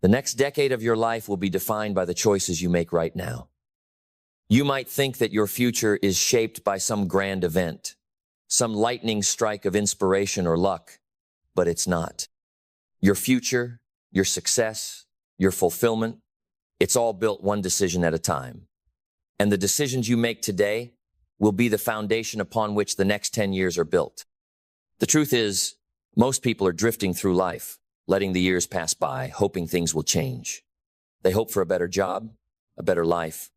The next decade of your life will be defined by the choices you make right now. You might think that your future is shaped by some grand event, some lightning strike of inspiration or luck, but it's not. Your future, your success, your fulfillment, it's all built one decision at a time. And the decisions you make today will be the foundation upon which the next 10 years are built. The truth is, most people are drifting through life, letting the years pass by, hoping things will change. They hope for a better job, a better life,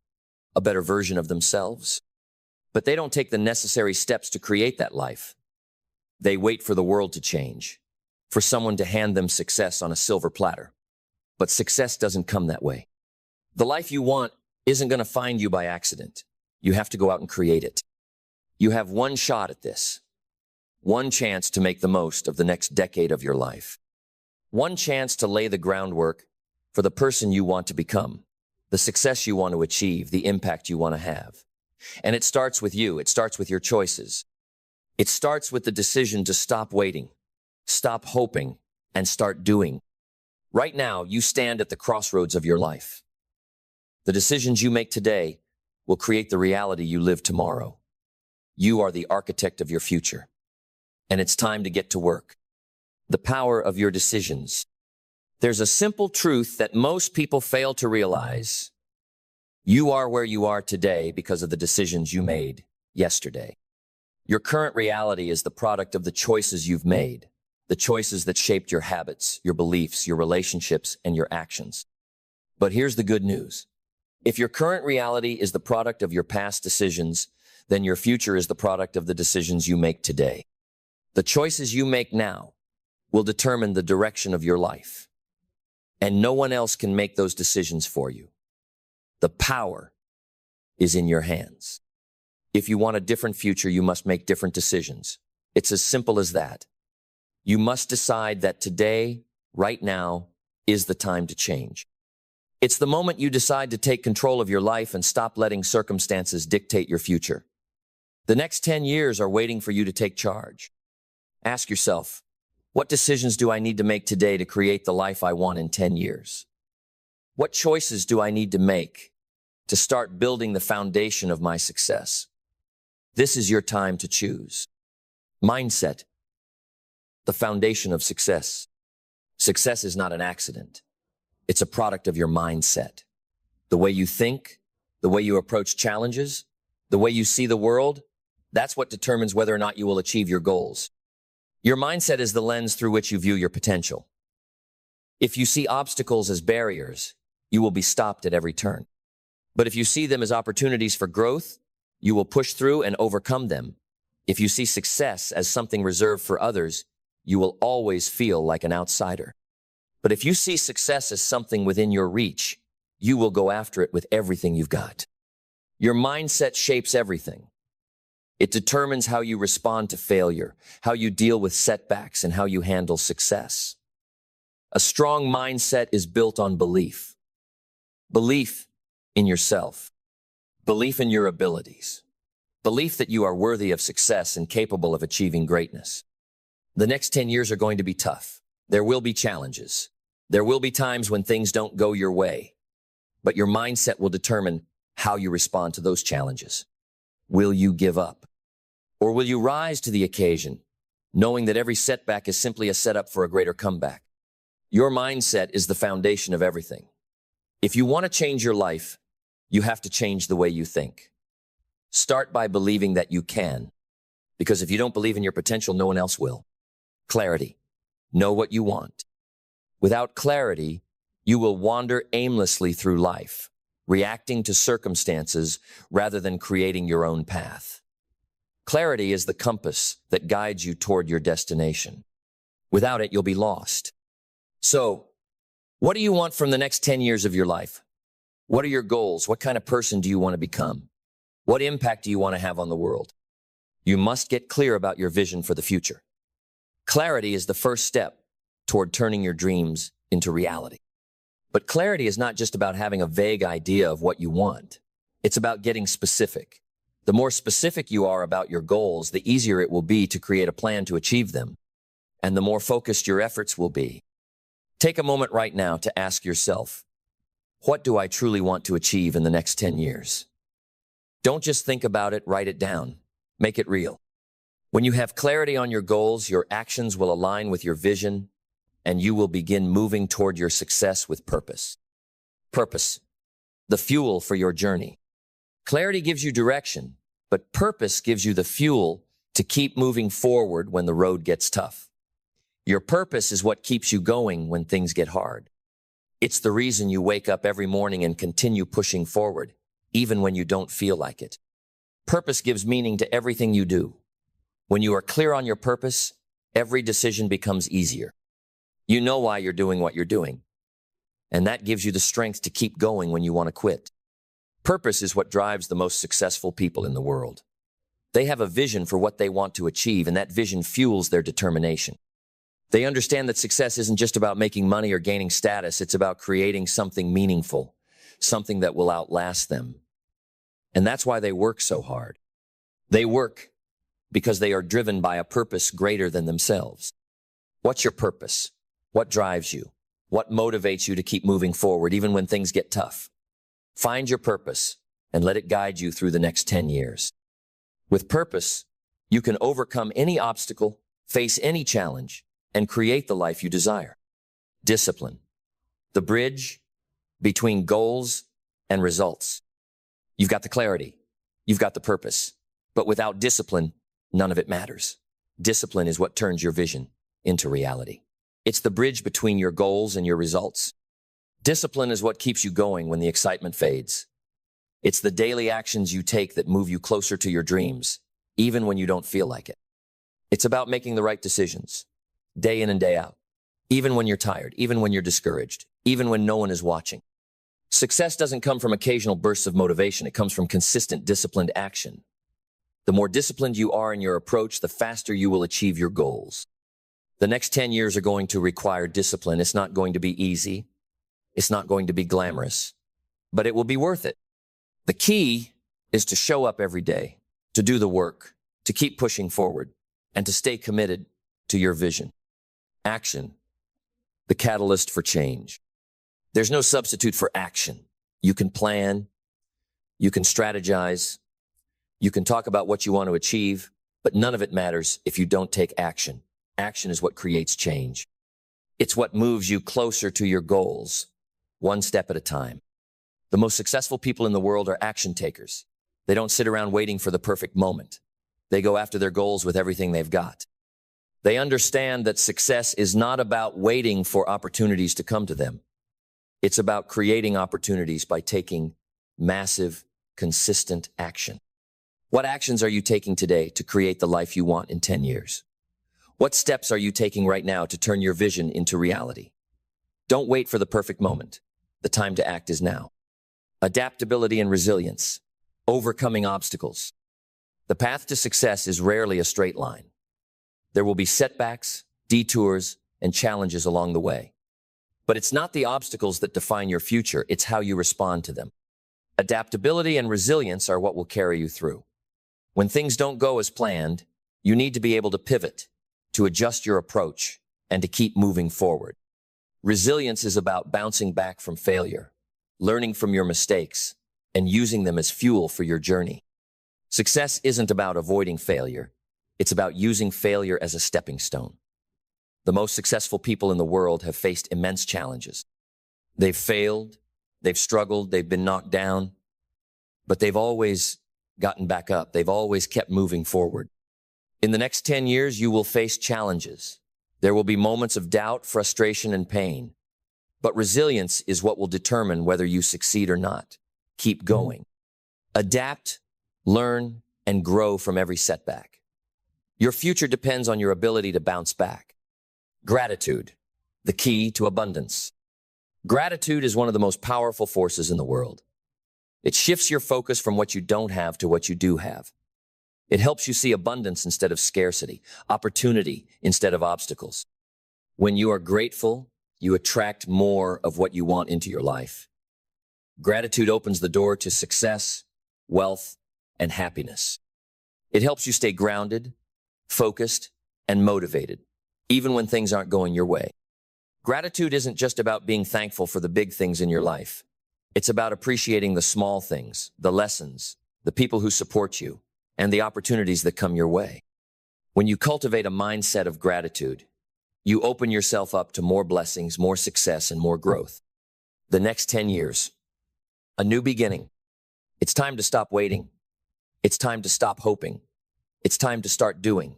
a better version of themselves. But they don't take the necessary steps to create that life. They wait for the world to change, for someone to hand them success on a silver platter. But success doesn't come that way. The life you want isn't going to find you by accident. You have to go out and create it. You have one shot at this. One chance to make the most of the next decade of your life. One chance to lay the groundwork for the person you want to become, the success you want to achieve, the impact you want to have. And it starts with you. It starts with your choices. It starts with the decision to stop waiting, stop hoping, and start doing. Right now, you stand at the crossroads of your life. The decisions you make today will create the reality you live tomorrow. You are the architect of your future. And it's time to get to work. The power of your decisions. There's a simple truth that most people fail to realize. You are where you are today because of the decisions you made yesterday. Your current reality is the product of the choices you've made, the choices that shaped your habits, your beliefs, your relationships, and your actions. But here's the good news. If your current reality is the product of your past decisions, then your future is the product of the decisions you make today. The choices you make now will determine the direction of your life. And no one else can make those decisions for you. The power is in your hands. If you want a different future, you must make different decisions. It's as simple as that. You must decide that today, right now, is the time to change. It's the moment you decide to take control of your life and stop letting circumstances dictate your future. The next 10 years are waiting for you to take charge. Ask yourself, what decisions do I need to make today to create the life I want in 10 years? What choices do I need to make to start building the foundation of my success? This is your time to choose. Mindset, the foundation of success. Success is not an accident. It's a product of your mindset. The way you think, the way you approach challenges, the way you see the world, that's what determines whether or not you will achieve your goals. Your mindset is the lens through which you view your potential. If you see obstacles as barriers, you will be stopped at every turn. But if you see them as opportunities for growth, you will push through and overcome them. If you see success as something reserved for others, you will always feel like an outsider. But if you see success as something within your reach, you will go after it with everything you've got. Your mindset shapes everything. It determines how you respond to failure, how you deal with setbacks, and how you handle success. A strong mindset is built on belief. Belief in yourself. Belief in your abilities. Belief that you are worthy of success and capable of achieving greatness. The next 10 years are going to be tough. There will be challenges. There will be times when things don't go your way. But your mindset will determine how you respond to those challenges. Will you give up? Or will you rise to the occasion, knowing that every setback is simply a setup for a greater comeback? Your mindset is the foundation of everything. If you want to change your life, you have to change the way you think. Start by believing that you can, because if you don't believe in your potential, no one else will. Clarity. Know what you want. Without clarity, you will wander aimlessly through life, reacting to circumstances rather than creating your own path. Clarity is the compass that guides you toward your destination. Without it, you'll be lost. So, what do you want from the next 10 years of your life? What are your goals? What kind of person do you want to become? What impact do you want to have on the world? You must get clear about your vision for the future. Clarity is the first step toward turning your dreams into reality. But clarity is not just about having a vague idea of what you want. It's about getting specific. The more specific you are about your goals, the easier it will be to create a plan to achieve them, and the more focused your efforts will be. Take a moment right now to ask yourself, what do I truly want to achieve in the next 10 years? Don't just think about it, write it down. Make it real. When you have clarity on your goals, your actions will align with your vision, and you will begin moving toward your success with purpose. Purpose, the fuel for your journey. Clarity gives you direction, but purpose gives you the fuel to keep moving forward when the road gets tough. Your purpose is what keeps you going when things get hard. It's the reason you wake up every morning and continue pushing forward, even when you don't feel like it. Purpose gives meaning to everything you do. When you are clear on your purpose, every decision becomes easier. You know why you're doing what you're doing, and that gives you the strength to keep going when you want to quit. Purpose is what drives the most successful people in the world. They have a vision for what they want to achieve, and that vision fuels their determination. They understand that success isn't just about making money or gaining status. It's about creating something meaningful, something that will outlast them. And that's why they work so hard. They work because they are driven by a purpose greater than themselves. What's your purpose? What drives you? What motivates you to keep moving forward even when things get tough? Find your purpose and let it guide you through the next 10 years. With purpose, you can overcome any obstacle, face any challenge, and create the life you desire. Discipline, the bridge between goals and results. You've got the clarity, you've got the purpose, but without discipline, none of it matters. Discipline is what turns your vision into reality. It's the bridge between your goals and your results. Discipline is what keeps you going when the excitement fades. It's the daily actions you take that move you closer to your dreams, even when you don't feel like it. It's about making the right decisions, day in and day out, even when you're tired, even when you're discouraged, even when no one is watching. Success doesn't come from occasional bursts of motivation. It comes from consistent, disciplined action. The more disciplined you are in your approach, the faster you will achieve your goals. The next 10 years are going to require discipline. It's not going to be easy. It's not going to be glamorous, but it will be worth it. The key is to show up every day, to do the work, to keep pushing forward, and to stay committed to your vision. Action, the catalyst for change. There's no substitute for action. You can plan, you can strategize, you can talk about what you want to achieve, but none of it matters if you don't take action. Action is what creates change. It's what moves you closer to your goals, one step at a time. The most successful people in the world are action takers. They don't sit around waiting for the perfect moment. They go after their goals with everything they've got. They understand that success is not about waiting for opportunities to come to them. It's about creating opportunities by taking massive, consistent action. What actions are you taking today to create the life you want in 10 years? What steps are you taking right now to turn your vision into reality? Don't wait for the perfect moment. The time to act is now. Adaptability and resilience. Overcoming obstacles. The path to success is rarely a straight line. There will be setbacks, detours, and challenges along the way. But it's not the obstacles that define your future, it's how you respond to them. Adaptability and resilience are what will carry you through. When things don't go as planned, you need to be able to pivot, to adjust your approach, and to keep moving forward. Resilience is about bouncing back from failure, learning from your mistakes, and using them as fuel for your journey. Success isn't about avoiding failure. It's about using failure as a stepping stone. The most successful people in the world have faced immense challenges. They've failed, they've struggled, they've been knocked down, but they've always gotten back up. They've always kept moving forward. In the next 10 years, you will face challenges. There will be moments of doubt, frustration, and pain. But resilience is what will determine whether you succeed or not. Keep going. Adapt, learn, and grow from every setback. Your future depends on your ability to bounce back. Gratitude, the key to abundance. Gratitude is one of the most powerful forces in the world. It shifts your focus from what you don't have to what you do have. It helps you see abundance instead of scarcity, opportunity instead of obstacles. When you are grateful, you attract more of what you want into your life. Gratitude opens the door to success, wealth, and happiness. It helps you stay grounded, focused, and motivated, even when things aren't going your way. Gratitude isn't just about being thankful for the big things in your life. It's about appreciating the small things, the lessons, the people who support you, and the opportunities that come your way. When you cultivate a mindset of gratitude, you open yourself up to more blessings, more success, and more growth. The next 10 years, a new beginning. It's time to stop waiting. It's time to stop hoping. It's time to start doing.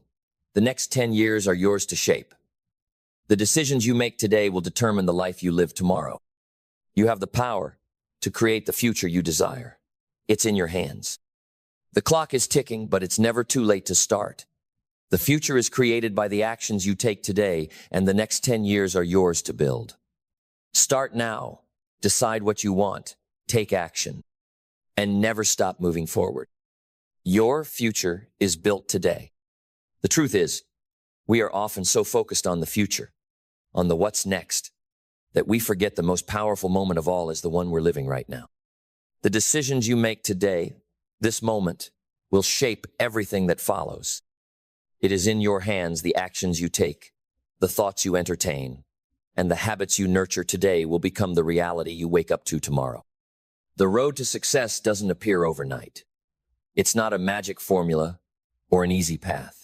The next 10 years are yours to shape. The decisions you make today will determine the life you live tomorrow. You have the power to create the future you desire. It's in your hands. The clock is ticking, but it's never too late to start. The future is created by the actions you take today, and the next 10 years are yours to build. Start now. Decide what you want. Take action. And never stop moving forward. Your future is built today. The truth is, we are often so focused on the future, on the what's next, that we forget the most powerful moment of all is the one we're living right now. The decisions you make today, this moment, will shape everything that follows. It is in your hands. The actions you take, the thoughts you entertain, and the habits you nurture today will become the reality you wake up to tomorrow. The road to success doesn't appear overnight. It's not a magic formula or an easy path.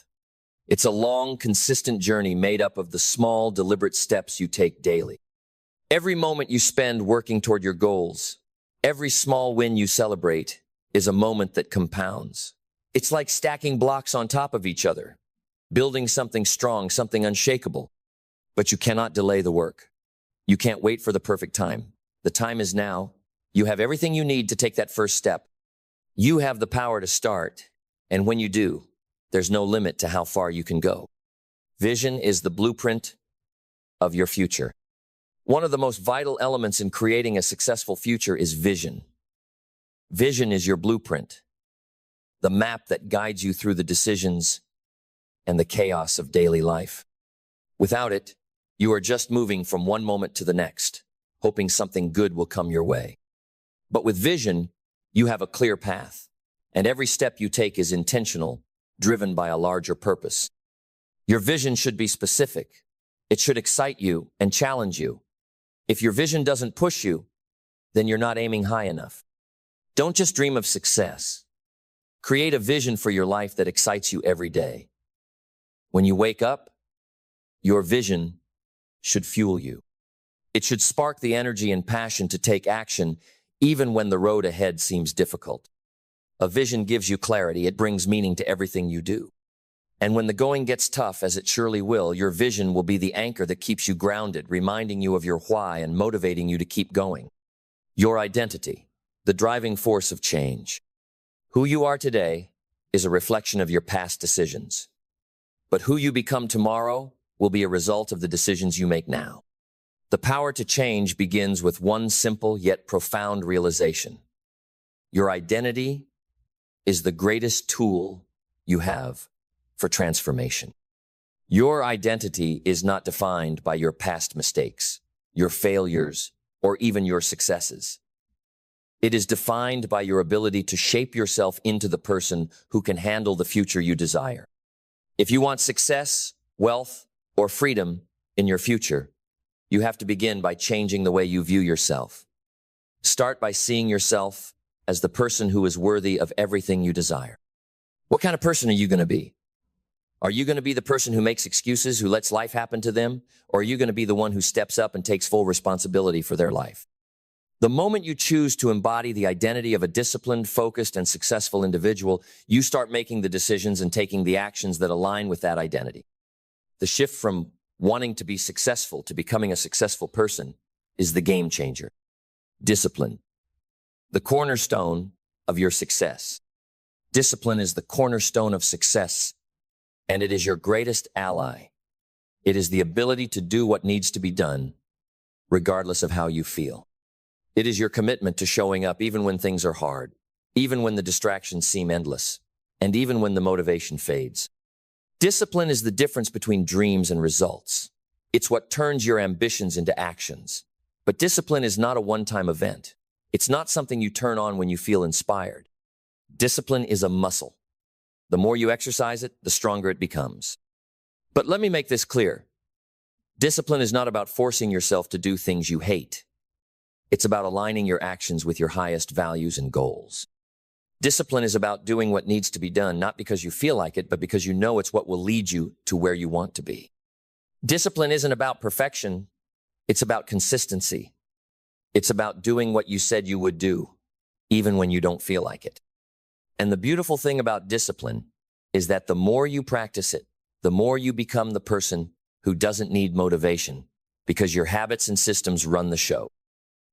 It's a long, consistent journey made up of the small, deliberate steps you take daily. Every moment you spend working toward your goals, every small win you celebrate, is a moment that compounds. It's like stacking blocks on top of each other, building something strong, something unshakable. But you cannot delay the work. You can't wait for the perfect time. The time is now. You have everything you need to take that first step. You have the power to start, and when you do, there's no limit to how far you can go. Vision is the blueprint of your future. One of the most vital elements in creating a successful future is vision. Vision is your blueprint, the map that guides you through the decisions and the chaos of daily life. Without it, you are just moving from one moment to the next, hoping something good will come your way. But with vision, you have a clear path, and every step you take is intentional, driven by a larger purpose. Your vision should be specific. It should excite you and challenge you. If your vision doesn't push you, then you're not aiming high enough. Don't just dream of success. Create a vision for your life that excites you every day. When you wake up, your vision should fuel you. It should spark the energy and passion to take action, even when the road ahead seems difficult. A vision gives you clarity. It brings meaning to everything you do. And when the going gets tough, as it surely will, your vision will be the anchor that keeps you grounded, reminding you of your why and motivating you to keep going. Your identity, the driving force of change. Who you are today is a reflection of your past decisions. But who you become tomorrow will be a result of the decisions you make now. The power to change begins with one simple yet profound realization. Your identity is the greatest tool you have for transformation. Your identity is not defined by your past mistakes, your failures, or even your successes. It is defined by your ability to shape yourself into the person who can handle the future you desire. If you want success, wealth, or freedom in your future, you have to begin by changing the way you view yourself. Start by seeing yourself as the person who is worthy of everything you desire. What kind of person are you going to be? Are you going to be the person who makes excuses, who lets life happen to them? Or are you going to be the one who steps up and takes full responsibility for their life? The moment you choose to embody the identity of a disciplined, focused, and successful individual, you start making the decisions and taking the actions that align with that identity. The shift from wanting to be successful to becoming a successful person is the game changer. Discipline, the cornerstone of your success. Discipline is the cornerstone of success, and it is your greatest ally. It is the ability to do what needs to be done, regardless of how you feel. It is your commitment to showing up even when things are hard, even when the distractions seem endless, and even when the motivation fades. Discipline is the difference between dreams and results. It's what turns your ambitions into actions. But discipline is not a one-time event. It's not something you turn on when you feel inspired. Discipline is a muscle. The more you exercise it, the stronger it becomes. But let me make this clear. Discipline is not about forcing yourself to do things you hate. It's about aligning your actions with your highest values and goals. Discipline is about doing what needs to be done, not because you feel like it, but because you know it's what will lead you to where you want to be. Discipline isn't about perfection. It's about consistency. It's about doing what you said you would do, even when you don't feel like it. And the beautiful thing about discipline is that the more you practice it, the more you become the person who doesn't need motivation, because your habits and systems run the show.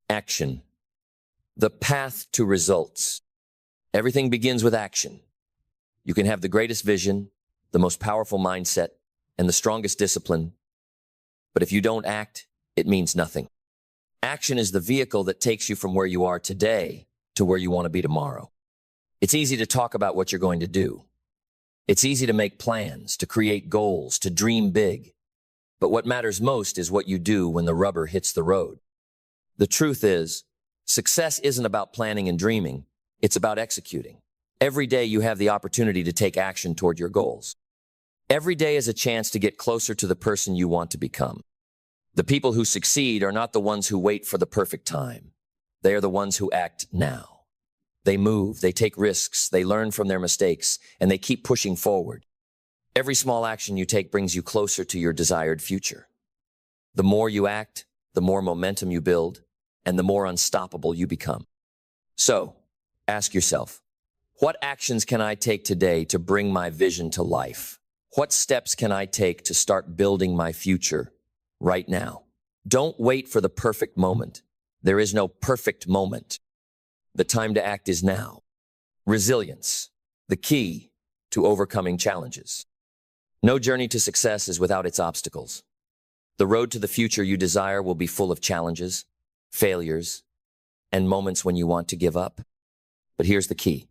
Action. The path to results. Everything begins with action. You can have the greatest vision, the most powerful mindset, and the strongest discipline, but if you don't act, it means nothing. Action is the vehicle that takes you from where you are today to where you want to be tomorrow. It's easy to talk about what you're going to do. It's easy to make plans, to create goals, to dream big. But what matters most is what you do when the rubber hits the road. The truth is, success isn't about planning and dreaming. It's about executing. Every day you have the opportunity to take action toward your goals. Every day is a chance to get closer to the person you want to become. The people who succeed are not the ones who wait for the perfect time. They are the ones who act now. They move, they take risks, they learn from their mistakes, and they keep pushing forward. Every small action you take brings you closer to your desired future. The more you act, the more momentum you build, and the more unstoppable you become. So, ask yourself, what actions can I take today to bring my vision to life? What steps can I take to start building my future right now? Don't wait for the perfect moment. There is no perfect moment. The time to act is now. Resilience, the key to overcoming challenges. No journey to success is without its obstacles. The road to the future you desire will be full of challenges, failures, and moments when you want to give up. But here's the key.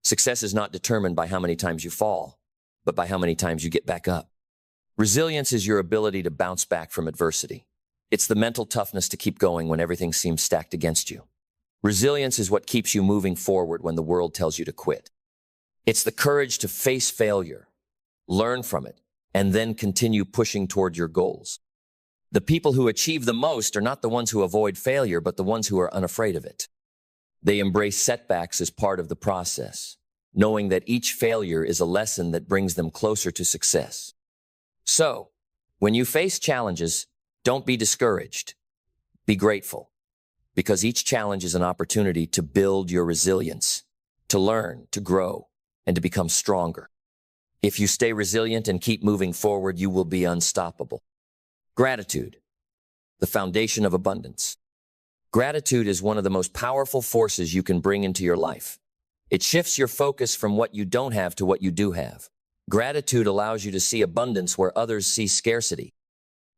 Success is not determined by how many times you fall, but by how many times you get back up. Resilience is your ability to bounce back from adversity. It's the mental toughness to keep going when everything seems stacked against you. Resilience is what keeps you moving forward when the world tells you to quit. It's the courage to face failure, learn from it, and then continue pushing toward your goals. The people who achieve the most are not the ones who avoid failure, but the ones who are unafraid of it. They embrace setbacks as part of the process, knowing that each failure is a lesson that brings them closer to success. So, when you face challenges, don't be discouraged. Be grateful, because each challenge is an opportunity to build your resilience, to learn, to grow, and to become stronger. If you stay resilient and keep moving forward, you will be unstoppable. Gratitude, the foundation of abundance. Gratitude is one of the most powerful forces you can bring into your life. It shifts your focus from what you don't have to what you do have. Gratitude allows you to see abundance where others see scarcity.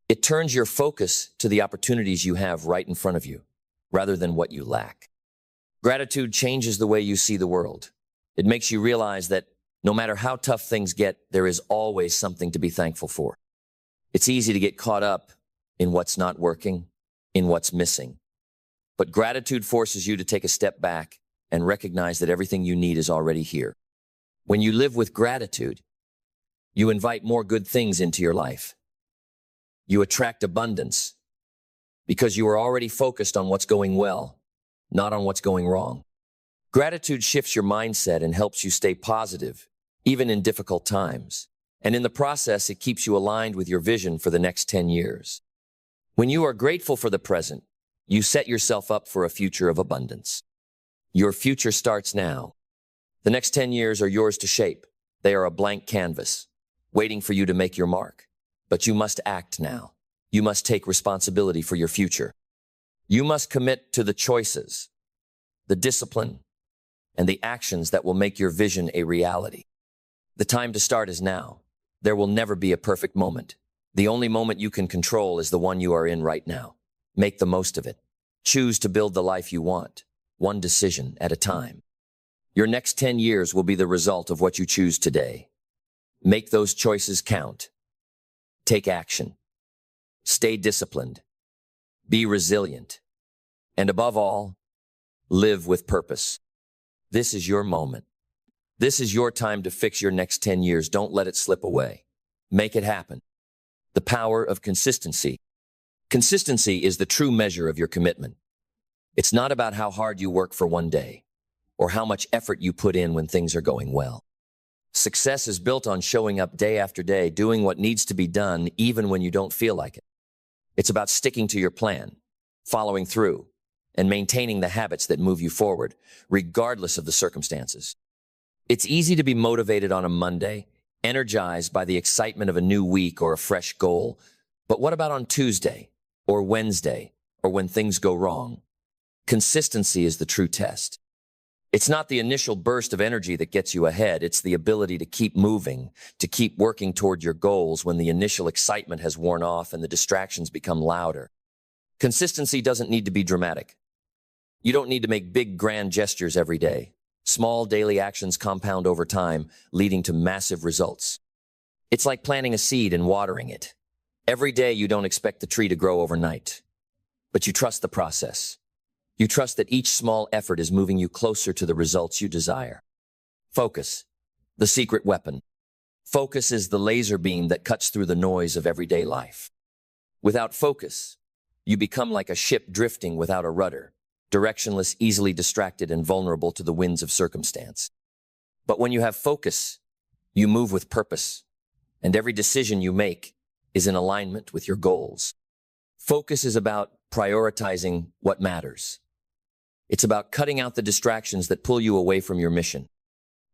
It turns your focus to the opportunities you have right in front of you, rather than what you lack. Gratitude changes the way you see the world. It makes you realize that no matter how tough things get, there is always something to be thankful for. It's easy to get caught up in what's not working, in what's missing. But gratitude forces you to take a step back and recognize that everything you need is already here. When you live with gratitude, you invite more good things into your life. You attract abundance because you are already focused on what's going well, not on what's going wrong. Gratitude shifts your mindset and helps you stay positive, even in difficult times. And in the process, it keeps you aligned with your vision for the next 10 years. When you are grateful for the present, you set yourself up for a future of abundance. Your future starts now. The next 10 years are yours to shape. They are a blank canvas, waiting for you to make your mark. But you must act now. You must take responsibility for your future. You must commit to the choices, the discipline, and the actions that will make your vision a reality. The time to start is now. There will never be a perfect moment. The only moment you can control is the one you are in right now. Make the most of it. Choose to build the life you want, one decision at a time. Your next 10 years will be the result of what you choose today. Make those choices count. Take action. Stay disciplined. Be resilient. And above all, live with purpose. This is your moment. This is your time to fix your next 10 years. Don't let it slip away. Make it happen. The power of consistency. Consistency is the true measure of your commitment. It's not about how hard you work for one day, or how much effort you put in when things are going well. Success is built on showing up day after day, doing what needs to be done even when you don't feel like it. It's about sticking to your plan, following through, and maintaining the habits that move you forward, regardless of the circumstances. It's easy to be motivated on a Monday, energized by the excitement of a new week or a fresh goal. But what about on Tuesday, or Wednesday, or when things go wrong? Consistency is the true test. It's not the initial burst of energy that gets you ahead. It's the ability to keep moving, to keep working toward your goals when the initial excitement has worn off and the distractions become louder. Consistency doesn't need to be dramatic. You don't need to make big, grand gestures every day. Small daily actions compound over time, leading to massive results. It's like planting a seed and watering it. Every day you don't expect the tree to grow overnight, but you trust the process. You trust that each small effort is moving you closer to the results you desire. Focus, the secret weapon. Focus is the laser beam that cuts through the noise of everyday life. Without focus, you become like a ship drifting without a rudder, directionless, easily distracted, and vulnerable to the winds of circumstance. But when you have focus, you move with purpose, and every decision you make is in alignment with your goals. Focus is about prioritizing what matters. It's about cutting out the distractions that pull you away from your mission.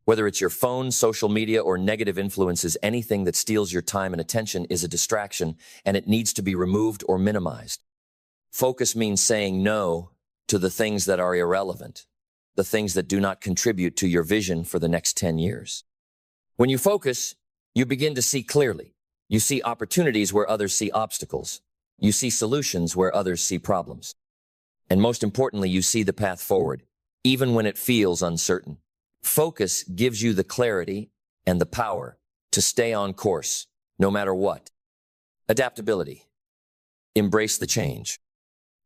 Whether it's your phone, social media, or negative influences, anything that steals your time and attention is a distraction, and it needs to be removed or minimized. Focus means saying no to the things that are irrelevant, the things that do not contribute to your vision for the next 10 years. When you focus, you begin to see clearly. You see opportunities where others see obstacles. You see solutions where others see problems. And most importantly, you see the path forward, even when it feels uncertain. Focus gives you the clarity and the power to stay on course, no matter what. Adaptability. Embrace the change.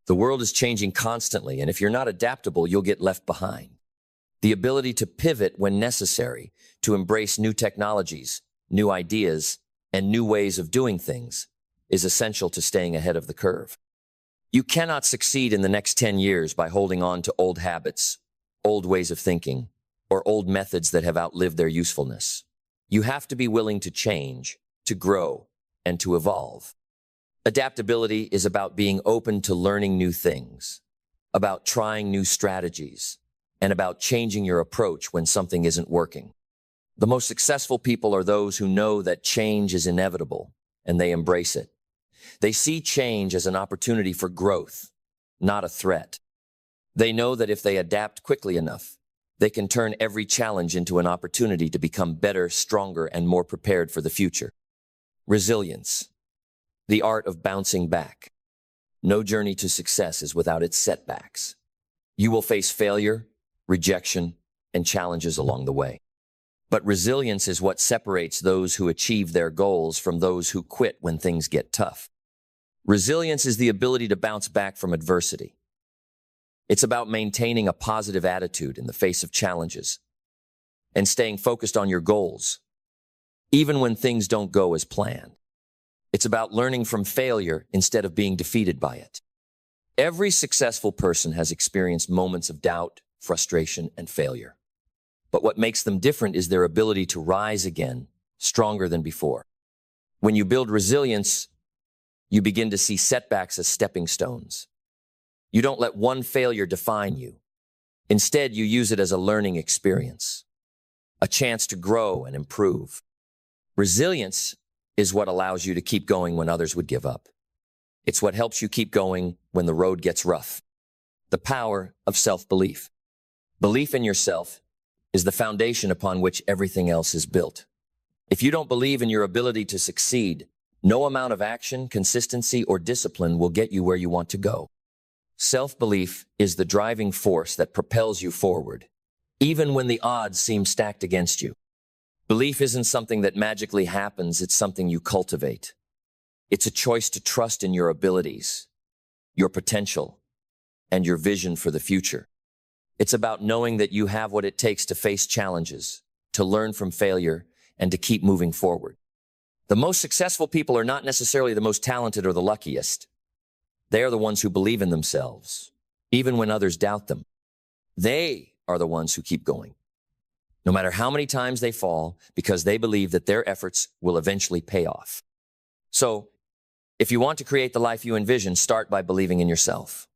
The world is changing constantly, and if you're not adaptable, you'll get left behind. The ability to pivot when necessary, to embrace new technologies, new ideas, and new ways of doing things is essential to staying ahead of the curve. You cannot succeed in the next 10 years by holding on to old habits, old ways of thinking, or old methods that have outlived their usefulness. You have to be willing to change, to grow, and to evolve. Adaptability is about being open to learning new things, about trying new strategies, and about changing your approach when something isn't working. The most successful people are those who know that change is inevitable, and they embrace it. They see change as an opportunity for growth, not a threat. They know that if they adapt quickly enough, they can turn every challenge into an opportunity to become better, stronger, and more prepared for the future. Resilience, the art of bouncing back. No journey to success is without its setbacks. You will face failure, rejection, and challenges along the way. But resilience is what separates those who achieve their goals from those who quit when things get tough. Resilience is the ability to bounce back from adversity. It's about maintaining a positive attitude in the face of challenges and staying focused on your goals, even when things don't go as planned. It's about learning from failure instead of being defeated by it. Every successful person has experienced moments of doubt, frustration, and failure. But what makes them different is their ability to rise again, stronger than before. When you build resilience, you begin to see setbacks as stepping stones. You don't let one failure define you. Instead, you use it as a learning experience, a chance to grow and improve. Resilience is what allows you to keep going when others would give up. It's what helps you keep going when the road gets rough. The power of self-belief. Belief in yourself is the foundation upon which everything else is built. If you don't believe in your ability to succeed, no amount of action, consistency, or discipline will get you where you want to go. Self-belief is the driving force that propels you forward, even when the odds seem stacked against you. Belief isn't something that magically happens, it's something you cultivate. It's a choice to trust in your abilities, your potential, and your vision for the future. It's about knowing that you have what it takes to face challenges, to learn from failure, and to keep moving forward. The most successful people are not necessarily the most talented or the luckiest. They are the ones who believe in themselves, even when others doubt them. They are the ones who keep going, no matter how many times they fall, because they believe that their efforts will eventually pay off. So, if you want to create the life you envision, start by believing in yourself.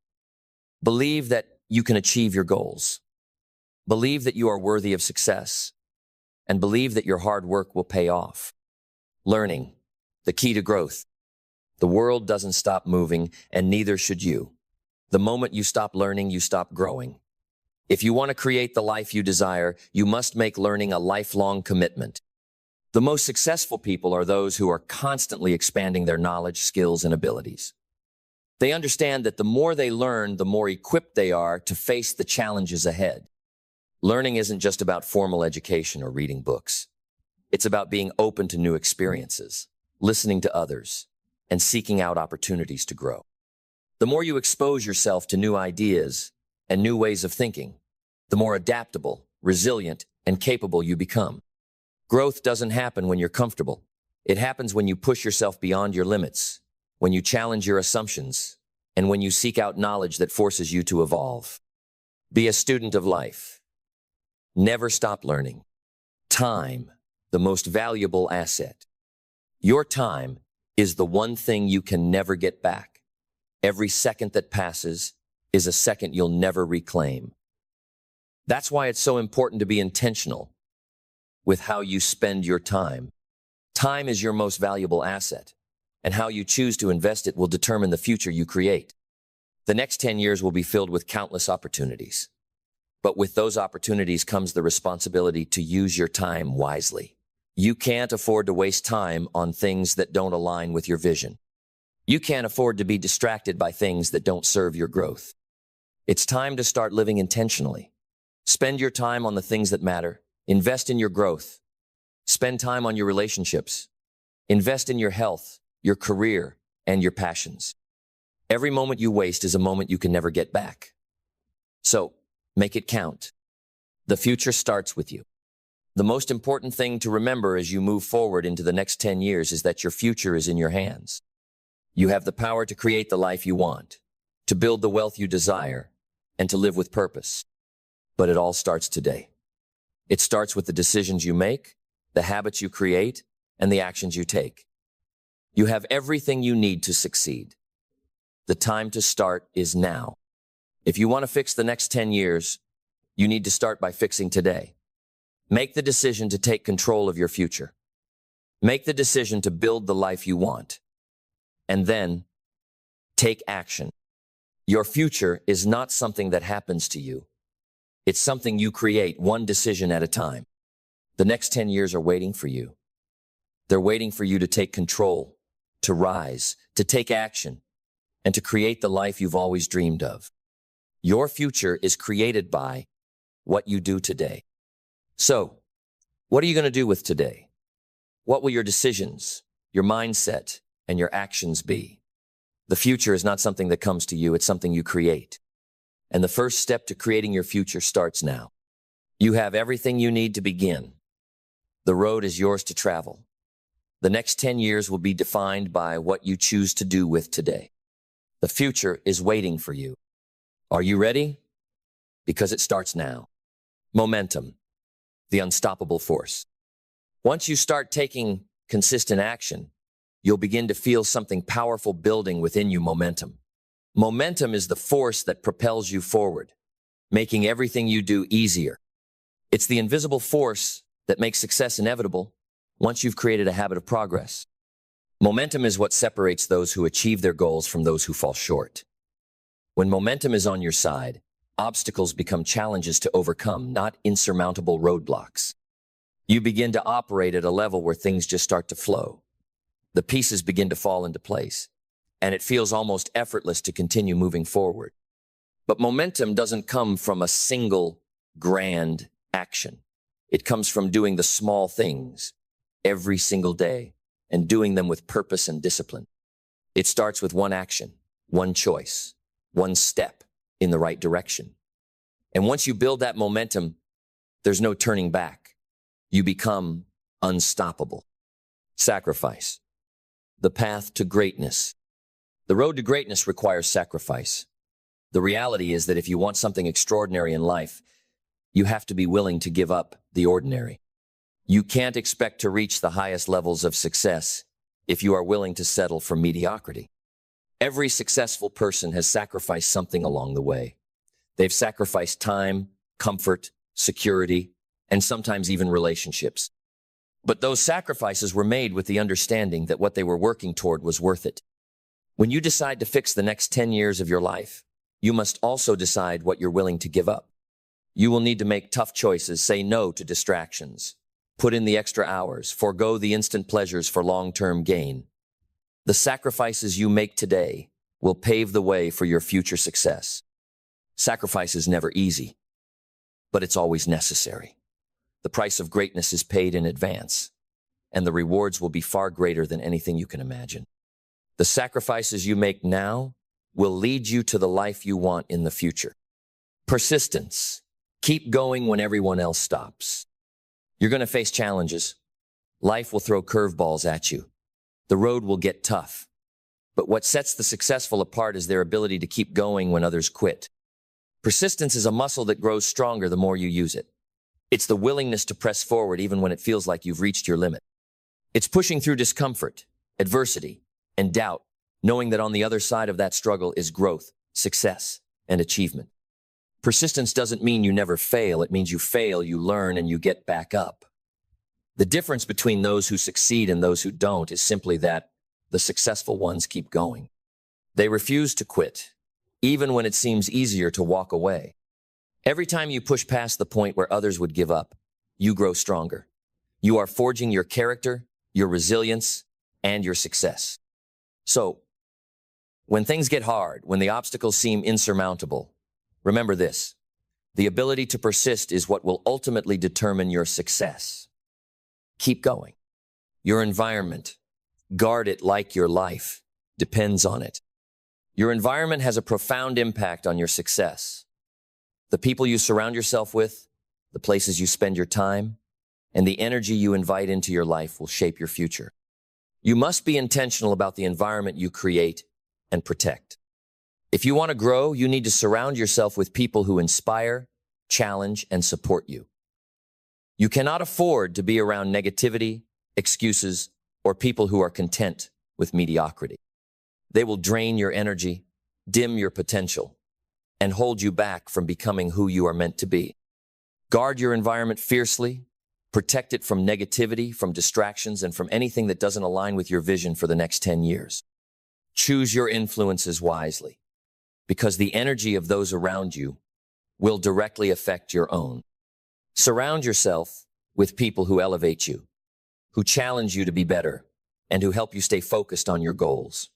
Believe that you can achieve your goals. Believe that you are worthy of success. And believe that your hard work will pay off. Learning, the key to growth. The world doesn't stop moving, and neither should you. The moment you stop learning, you stop growing. If you want to create the life you desire, you must make learning a lifelong commitment. The most successful people are those who are constantly expanding their knowledge, skills, and abilities. They understand that the more they learn, the more equipped they are to face the challenges ahead. Learning isn't just about formal education or reading books. It's about being open to new experiences, listening to others, and seeking out opportunities to grow. The more you expose yourself to new ideas and new ways of thinking, the more adaptable, resilient, and capable you become. Growth doesn't happen when you're comfortable. It happens when you push yourself beyond your limits, when you challenge your assumptions, and when you seek out knowledge that forces you to evolve. Be a student of life. Never stop learning. Time, the most valuable asset. Your time is the one thing you can never get back. Every second that passes is a second you'll never reclaim. That's why it's so important to be intentional with how you spend your time. Time is your most valuable asset, and how you choose to invest it will determine the future you create. The next 10 years will be filled with countless opportunities. But with those opportunities comes the responsibility to use your time wisely. You can't afford to waste time on things that don't align with your vision. You can't afford to be distracted by things that don't serve your growth. It's time to start living intentionally. Spend your time on the things that matter. Invest in your growth. Spend time on your relationships. Invest in your health, your career, and your passions. Every moment you waste is a moment you can never get back. So, make it count. The future starts with you. The most important thing to remember as you move forward into the next 10 years is that your future is in your hands. You have the power to create the life you want, to build the wealth you desire, and to live with purpose. But it all starts today. It starts with the decisions you make, the habits you create, and the actions you take. You have everything you need to succeed. The time to start is now. If you want to fix the next 10 years, you need to start by fixing today. Make the decision to take control of your future. Make the decision to build the life you want. And then, take action. Your future is not something that happens to you. It's something you create one decision at a time. The next 10 years are waiting for you. They're waiting for you to take control, to rise, to take action, and to create the life you've always dreamed of. Your future is created by what you do today. So, what are you going to do with today? What will your decisions, your mindset, and your actions be? The future is not something that comes to you, it's something you create. And the first step to creating your future starts now. You have everything you need to begin. The road is yours to travel. The next 10 years will be defined by what you choose to do with today. The future is waiting for you. Are you ready? Because it starts now. Momentum, the unstoppable force. Once you start taking consistent action, you'll begin to feel something powerful building within you. Momentum. Momentum is the force that propels you forward, making everything you do easier. It's the invisible force that makes success inevitable once you've created a habit of progress. Momentum is what separates those who achieve their goals from those who fall short. When momentum is on your side, obstacles become challenges to overcome, not insurmountable roadblocks. You begin to operate at a level where things just start to flow. The pieces begin to fall into place, and it feels almost effortless to continue moving forward. But momentum doesn't come from a single grand action. It comes from doing the small things every single day and doing them with purpose and discipline. It starts with one action, one choice, one step in the right direction. And once you build that momentum, there's no turning back. You become unstoppable. Sacrifice. The path to greatness. The road to greatness requires sacrifice. The reality is that if you want something extraordinary in life, you have to be willing to give up the ordinary. You can't expect to reach the highest levels of success if you are willing to settle for mediocrity. Every successful person has sacrificed something along the way. They've sacrificed time, comfort, security, and sometimes even relationships. But those sacrifices were made with the understanding that what they were working toward was worth it. When you decide to fix the next 10 years of your life, you must also decide what you're willing to give up. You will need to make tough choices, say no to distractions, put in the extra hours, forego the instant pleasures for long-term gain. The sacrifices you make today will pave the way for your future success. Sacrifice is never easy, but it's always necessary. The price of greatness is paid in advance, and the rewards will be far greater than anything you can imagine. The sacrifices you make now will lead you to the life you want in the future. Persistence. Keep going when everyone else stops. You're going to face challenges. Life will throw curveballs at you. The road will get tough. But what sets the successful apart is their ability to keep going when others quit. Persistence is a muscle that grows stronger the more you use it. It's the willingness to press forward even when it feels like you've reached your limit. It's pushing through discomfort, adversity, and doubt, knowing that on the other side of that struggle is growth, success, and achievement. Persistence doesn't mean you never fail. It means you fail, you learn, and you get back up. The difference between those who succeed and those who don't is simply that the successful ones keep going. They refuse to quit, even when it seems easier to walk away. Every time you push past the point where others would give up, you grow stronger. You are forging your character, your resilience, and your success. So, when things get hard, when the obstacles seem insurmountable, remember this: the ability to persist is what will ultimately determine your success. Keep going. Your environment, guard it like your life, depends on it. Your environment has a profound impact on your success. The people you surround yourself with, the places you spend your time, and the energy you invite into your life will shape your future. You must be intentional about the environment you create and protect. If you want to grow, you need to surround yourself with people who inspire, challenge, and support you. You cannot afford to be around negativity, excuses, or people who are content with mediocrity. They will drain your energy, dim your potential, and hold you back from becoming who you are meant to be. Guard your environment fiercely, protect it from negativity, from distractions, and from anything that doesn't align with your vision for the next 10 years. Choose your influences wisely, because the energy of those around you will directly affect your own. Surround yourself with people who elevate you, who challenge you to be better, and who help you stay focused on your goals.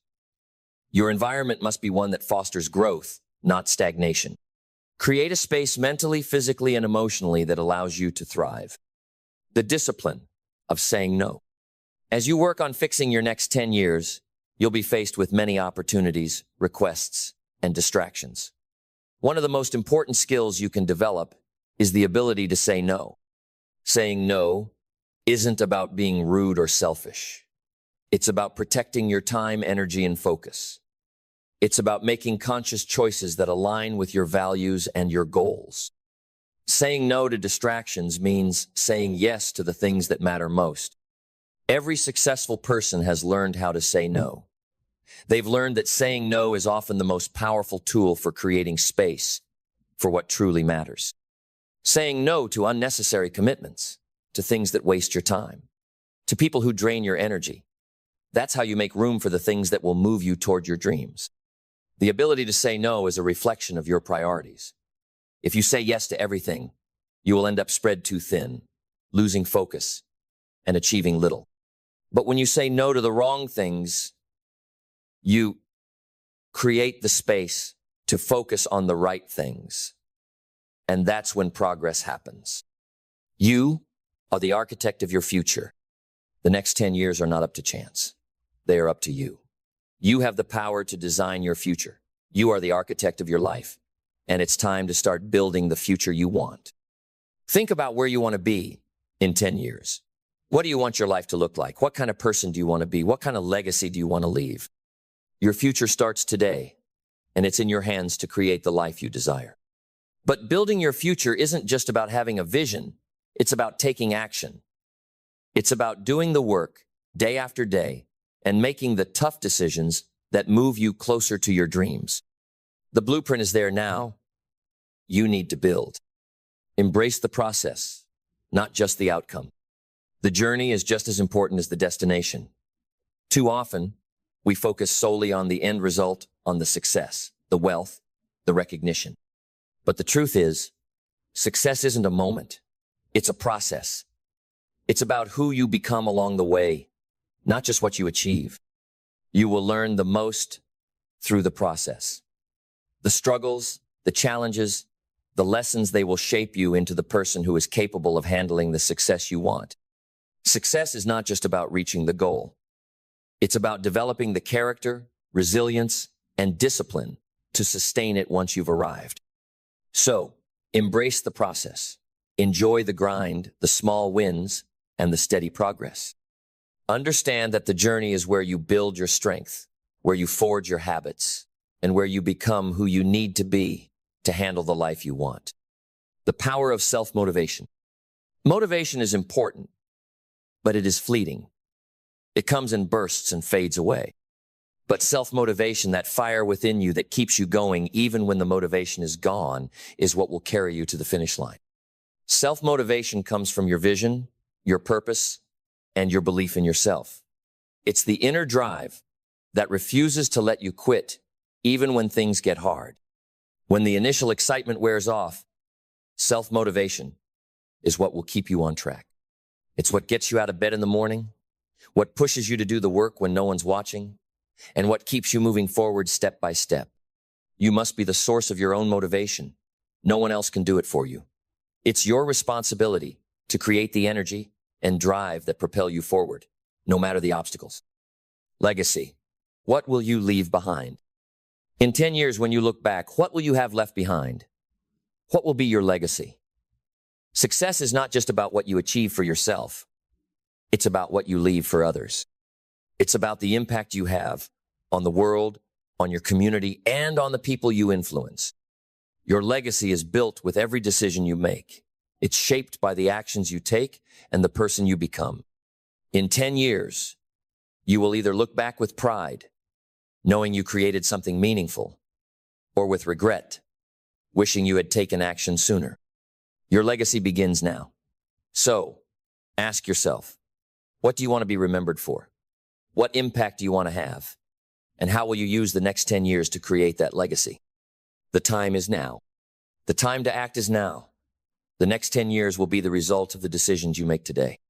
Your environment must be one that fosters growth, not stagnation. Create a space mentally, physically, and emotionally that allows you to thrive. The discipline of saying no. As you work on fixing your next 10 years, you'll be faced with many opportunities, requests, and distractions. One of the most important skills you can develop is the ability to say no. Saying no isn't about being rude or selfish. It's about protecting your time, energy, and focus. It's about making conscious choices that align with your values and your goals. Saying no to distractions means saying yes to the things that matter most. Every successful person has learned how to say no. They've learned that saying no is often the most powerful tool for creating space for what truly matters. Saying no to unnecessary commitments, to things that waste your time, to people who drain your energy. That's how you make room for the things that will move you toward your dreams. The ability to say no is a reflection of your priorities. If you say yes to everything, you will end up spread too thin, losing focus, and achieving little. But when you say no to the wrong things, you create the space to focus on the right things. And that's when progress happens. You are the architect of your future. The next 10 years are not up to chance. They are up to you. You have the power to design your future. You are the architect of your life, and it's time to start building the future you want. Think about where you want to be in 10 years. What do you want your life to look like? What kind of person do you want to be? What kind of legacy do you want to leave? Your future starts today, and it's in your hands to create the life you desire. But building your future isn't just about having a vision. It's about taking action. It's about doing the work day after day and making the tough decisions that move you closer to your dreams. The blueprint is there now. You need to build. Embrace the process, not just the outcome. The journey is just as important as the destination. Too often, we focus solely on the end result, on the success, the wealth, the recognition. But the truth is, success isn't a moment. It's a process. It's about who you become along the way, not just what you achieve. You will learn the most through the process. The struggles, the challenges, the lessons, they will shape you into the person who is capable of handling the success you want. Success is not just about reaching the goal. It's about developing the character, resilience, and discipline to sustain it once you've arrived. So, embrace the process. Enjoy the grind, the small wins, and the steady progress. Understand that the journey is where you build your strength, where you forge your habits, and where you become who you need to be to handle the life you want. The power of self-motivation. Motivation is important, but it is fleeting. It comes in bursts and fades away. But self-motivation, that fire within you that keeps you going even when the motivation is gone, is what will carry you to the finish line. Self-motivation comes from your vision, your purpose, and your belief in yourself. It's the inner drive that refuses to let you quit even when things get hard. When the initial excitement wears off, self-motivation is what will keep you on track. It's what gets you out of bed in the morning, what pushes you to do the work when no one's watching, and what keeps you moving forward step by step. You must be the source of your own motivation. No one else can do it for you. It's your responsibility to create the energy and drive that propel you forward, no matter the obstacles. Legacy. What will you leave behind? In 10 years, when you look back, what will you have left behind? What will be your legacy? Success is not just about what you achieve for yourself. It's about what you leave for others. It's about the impact you have on the world, on your community, and on the people you influence. Your legacy is built with every decision you make. It's shaped by the actions you take and the person you become. In 10 years, you will either look back with pride, knowing you created something meaningful, or with regret, wishing you had taken action sooner. Your legacy begins now. So, ask yourself, what do you want to be remembered for? What impact do you want to have? And how will you use the next 10 years to create that legacy? The time is now. The time to act is now. The next 10 years will be the result of the decisions you make today.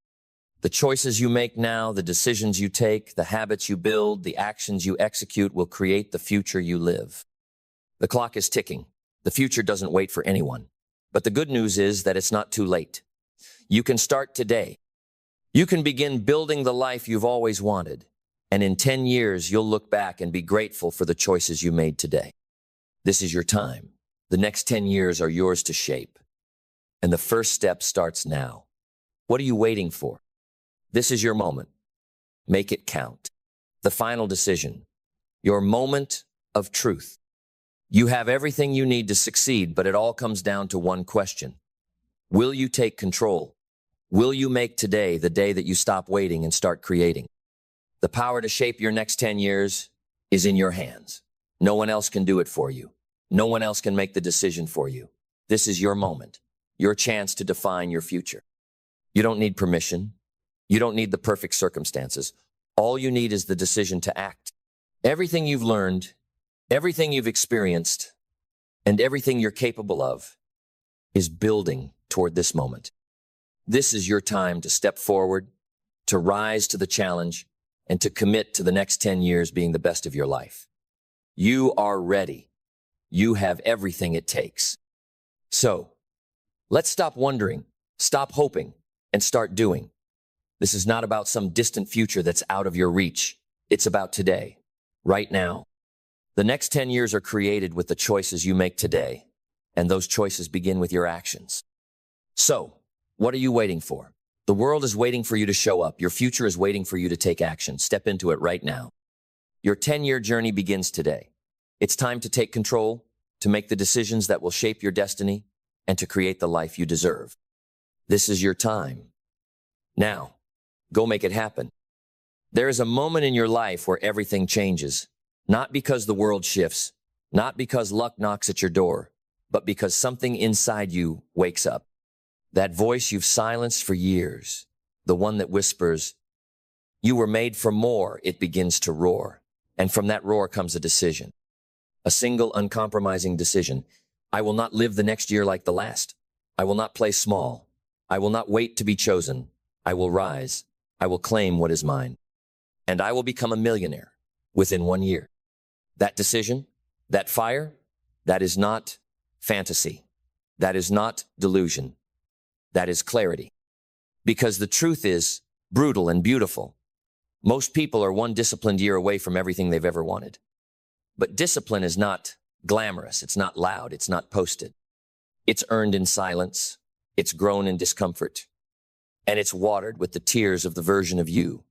The choices you make now, the decisions you take, the habits you build, the actions you execute will create the future you live. The clock is ticking. The future doesn't wait for anyone. But the good news is that it's not too late. You can start today. You can begin building the life you've always wanted. And in 10 years, you'll look back and be grateful for the choices you made today. This is your time. The next 10 years are yours to shape. And the first step starts now. What are you waiting for? This is your moment. Make it count. The final decision. Your moment of truth. You have everything you need to succeed, but it all comes down to one question. Will you take control? Will you make today the day that you stop waiting and start creating? The power to shape your next 10 years is in your hands. No one else can do it for you. No one else can make the decision for you. This is your moment, your chance to define your future. You don't need permission. You don't need the perfect circumstances. All you need is the decision to act. Everything you've learned, everything you've experienced, and everything you're capable of is building toward this moment. This is your time to step forward, to rise to the challenge, and to commit to the next 10 years being the best of your life. You are ready. You have everything it takes. So, let's stop wondering, stop hoping, and start doing. This is not about some distant future that's out of your reach. It's about today, right now. The next 10 years are created with the choices you make today, and those choices begin with your actions. So, what are you waiting for? The world is waiting for you to show up. Your future is waiting for you to take action. Step into it right now. Your 10-year journey begins today. It's time to take control, to make the decisions that will shape your destiny, and to create the life you deserve. This is your time. Now, go make it happen. There is a moment in your life where everything changes, not because the world shifts, not because luck knocks at your door, but because something inside you wakes up. That voice you've silenced for years, the one that whispers, "You were made for more," it begins to roar. And from that roar comes a decision. A single, uncompromising decision. I will not live the next year like the last. I will not play small. I will not wait to be chosen. I will rise. I will claim what is mine. And I will become a millionaire within 1 year. That decision, that fire, that is not fantasy. That is not delusion. That is clarity. Because the truth is brutal and beautiful. Most people are one disciplined year away from everything they've ever wanted. But discipline is not glamorous. It's not loud. It's not posted. It's earned in silence. It's grown in discomfort. And it's watered with the tears of the version of you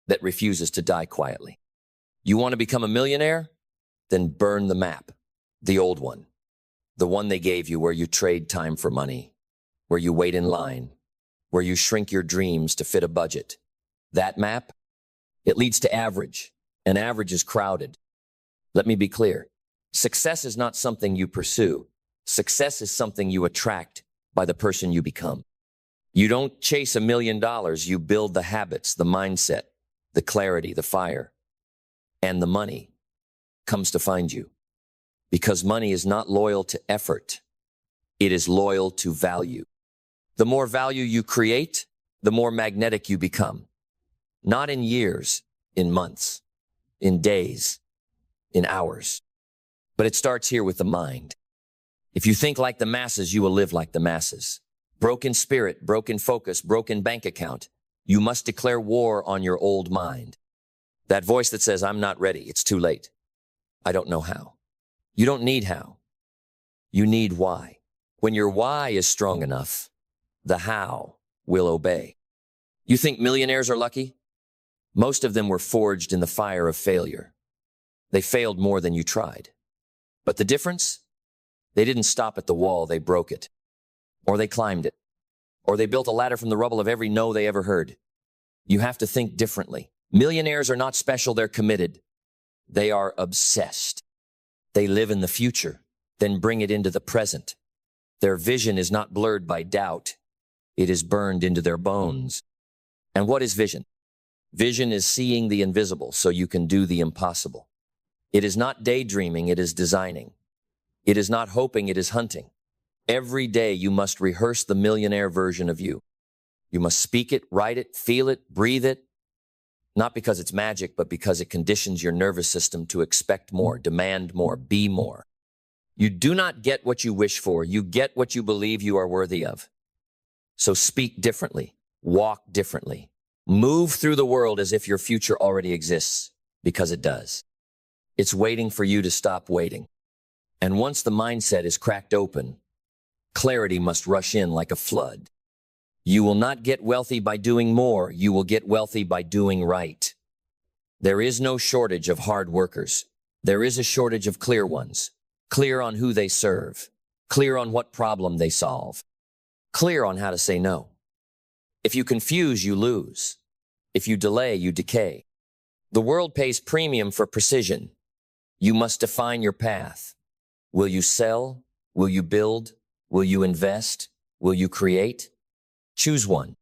that refuses to die quietly. You want to become a millionaire? Then burn the map, the old one, the one they gave you where you trade time for money, where you wait in line, where you shrink your dreams to fit a budget. That map, it leads to average, and average is crowded. Let me be clear. Success is not something you pursue. Success is something you attract by the person you become. You don't chase $1 million. You build the habits, the mindset, the clarity, the fire, and the money comes to find you. Because money is not loyal to effort. It is loyal to value. The more value you create, the more magnetic you become. Not in years, in months, in days, in hours. But it starts here with the mind. If you think like the masses, you will live like the masses. Broken spirit, broken focus, broken bank account. You must declare war on your old mind. That voice that says, "I'm not ready. It's too late. I don't know how." You don't need how. You need why. When your why is strong enough, the how will obey. You think millionaires are lucky? Most of them were forged in the fire of failure. They failed more than you tried. But the difference? They didn't stop at the wall, they broke it. Or they climbed it. Or they built a ladder from the rubble of every no they ever heard. You have to think differently. Millionaires are not special, they're committed. They are obsessed. They live in the future, then bring it into the present. Their vision is not blurred by doubt. It is burned into their bones. And what is vision? Vision is seeing the invisible so you can do the impossible. It is not daydreaming, it is designing. It is not hoping, it is hunting. Every day you must rehearse the millionaire version of you. You must speak it, write it, feel it, breathe it. Not because it's magic, but because it conditions your nervous system to expect more, demand more, be more. You do not get what you wish for. You get what you believe you are worthy of. So speak differently, walk differently. Move through the world as if your future already exists, because it does. It's waiting for you to stop waiting. And once the mindset is cracked open, clarity must rush in like a flood. You will not get wealthy by doing more. You will get wealthy by doing right. There is no shortage of hard workers. There is a shortage of clear ones. Clear on who they serve. Clear on what problem they solve. Clear on how to say no. If you confuse, you lose. If you delay, you decay. The world pays premium for precision. You must define your path. Will you sell? Will you build? Will you invest? Will you create? Choose one.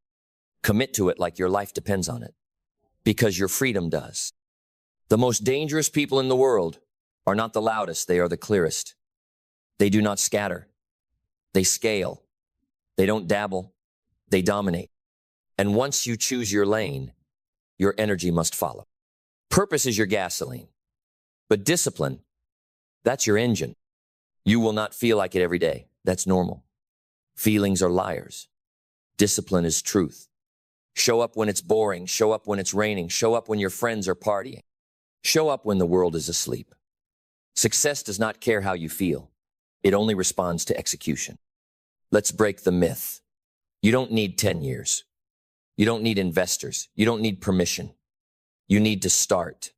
Commit to it like your life depends on it. Because your freedom does. The most dangerous people in the world are not the loudest, they are the clearest. They do not scatter. They scale. They don't dabble. They dominate. And once you choose your lane, your energy must follow. Purpose is your gasoline. But discipline, that's your engine. You will not feel like it every day. That's normal. Feelings are liars. Discipline is truth. Show up when it's boring. Show up when it's raining. Show up when your friends are partying. Show up when the world is asleep. Success does not care how you feel. It only responds to execution. Let's break the myth. You don't need 10 years. You don't need investors. You don't need permission. You need to start.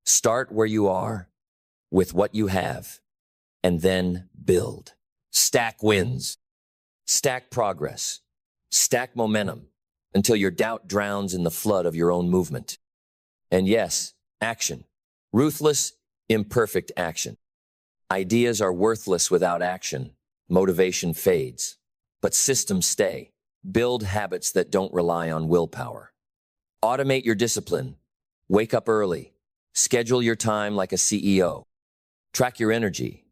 Start where you are with what you have and then build. Stack wins. Stack progress. Stack momentum until your doubt drowns in the flood of your own movement. And yes, action. Ruthless, imperfect action. Ideas are worthless without action. Motivation fades, but systems stay. Build habits that don't rely on willpower. Automate your discipline. Wake up early. Schedule your time like a CEO. Track your energy.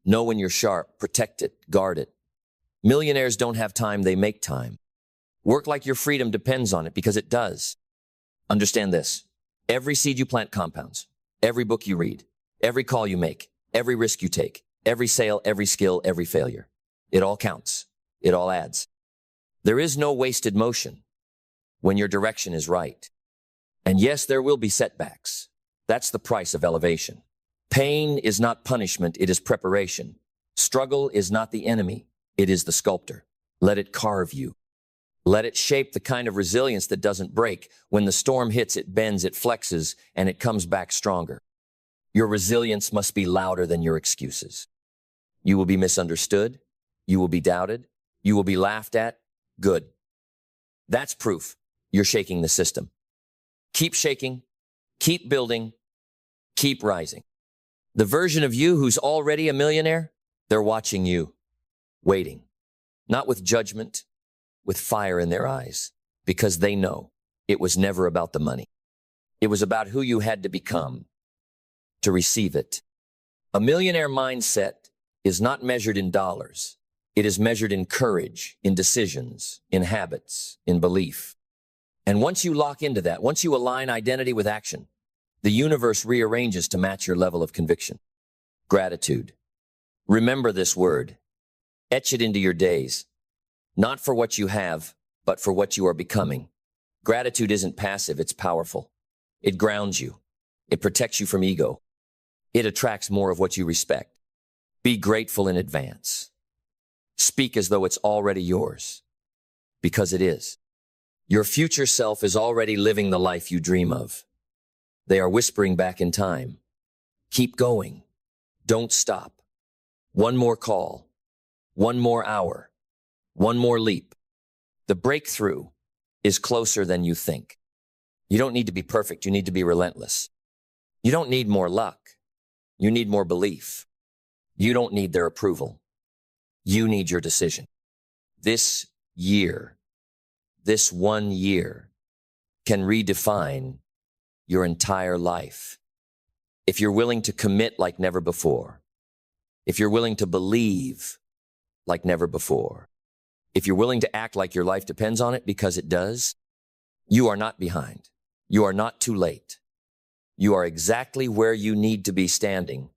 Know when you're sharp. Protect it. Guard it. Millionaires don't have time, they make time. Work like your freedom depends on it, because it does. Understand this. Every seed you plant compounds. Every book you read. Every call you make. Every risk you take. Every sale, every skill, every failure. It all counts. It all adds. There is no wasted motion when your direction is right. And yes, there will be setbacks. That's the price of elevation. Pain is not punishment, it is preparation. Struggle is not the enemy, it is the sculptor. Let it carve you. Let it shape the kind of resilience that doesn't break. When the storm hits, it bends, it flexes, and it comes back stronger. Your resilience must be louder than your excuses. You will be misunderstood. You will be doubted. You will be laughed at. Good. That's proof you're shaking the system. Keep shaking. Keep building. Keep rising. The version of you who's already a millionaire, they're watching you, waiting, not with judgment, with fire in their eyes, because they know it was never about the money. It was about who you had to become to receive it. A millionaire mindset is not measured in dollars. It is measured in courage, in decisions, in habits, in belief. And once you lock into that, once you align identity with action, the universe rearranges to match your level of conviction. Gratitude. Remember this word. Etch it into your days. Not for what you have, but for what you are becoming. Gratitude isn't passive, it's powerful. It grounds you. It protects you from ego. It attracts more of what you respect. Be grateful in advance. Speak as though it's already yours, because it is. Your future self is already living the life you dream of. They are whispering back in time. Keep going. Don't stop. One more call. One more hour. One more leap. The breakthrough is closer than you think. You don't need to be perfect. You need to be relentless. You don't need more luck. You need more belief. You don't need their approval. You need your decision. This year, this 1 year, can redefine your entire life. If you're willing to commit like never before, if you're willing to believe like never before, if you're willing to act like your life depends on it, because it does, you are not behind. You are not too late. You are exactly where you need to be, standing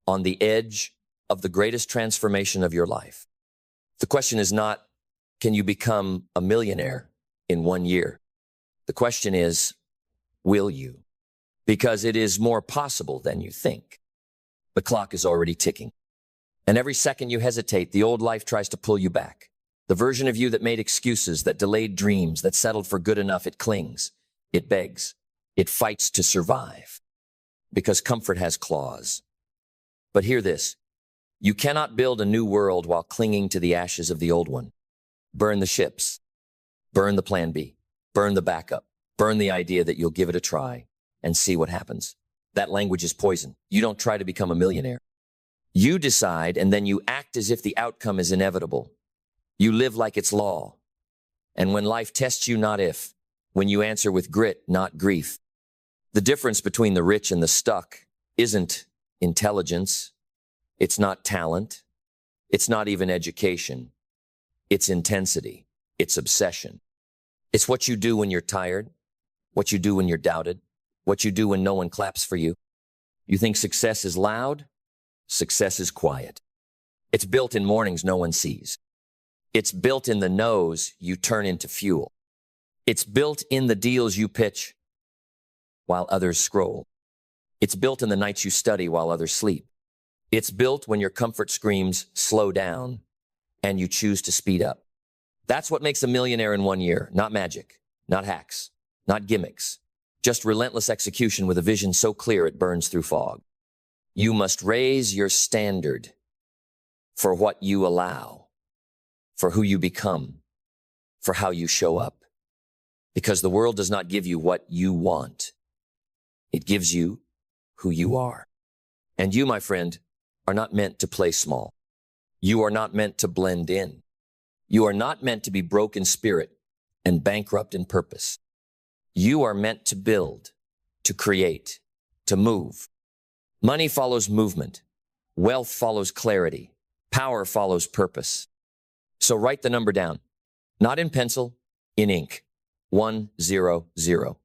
on the edge of the greatest transformation of your life. The question is not, can you become a millionaire in 1 year? The question is, will you? Because it is more possible than you think. The clock is already ticking. And every second you hesitate, the old life tries to pull you back. The version of you that made excuses, that delayed dreams, that settled for good enough, it clings, it begs, it fights to survive. Because comfort has claws. But hear this, you cannot build a new world while clinging to the ashes of the old one. Burn the ships. Burn the plan B. Burn the backup. Burn the idea that you'll give it a try and see what happens. That language is poison. You don't try to become a millionaire. You decide, and then you act as if the outcome is inevitable. You live like it's law. And when life tests you, not if. When you answer with grit, not grief. The difference between the rich and the stuck isn't intelligence. It's not talent. It's not even education. It's intensity. It's obsession. It's what you do when you're tired, what you do when you're doubted, what you do when no one claps for you. You think success is loud? Success is quiet. It's built in mornings no one sees. It's built in the no's you turn into fuel. It's built in the deals you pitch while others scroll. It's built in the nights you study while others sleep. It's built when your comfort screams, slow down, and you choose to speed up. That's what makes a millionaire in 1 year. Not magic, not hacks, not gimmicks. Just relentless execution with a vision so clear it burns through fog. You must raise your standard for what you allow, for who you become, for how you show up. Because the world does not give you what you want. It gives you who you are. And you, my friend, are not meant to play small. You are not meant to blend in. You are not meant to be broke in spirit and bankrupt in purpose. You are meant to build, to create, to move. Money follows movement. Wealth follows clarity. Power follows purpose. So write the number down, not in pencil, in ink. 100.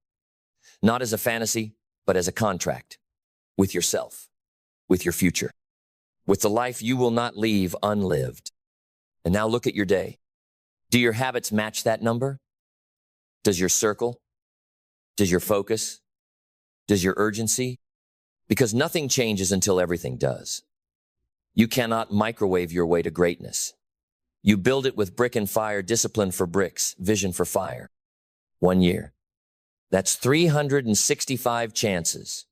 Not as a fantasy, but as a contract. With yourself, with your future, with the life you will not leave unlived. And now look at your day. Do your habits match that number? Does your circle? Does your focus? Does your urgency? Because nothing changes until everything does. You cannot microwave your way to greatness. You build it with brick and fire, discipline for bricks, vision for fire. 1 year. That's 365 chances,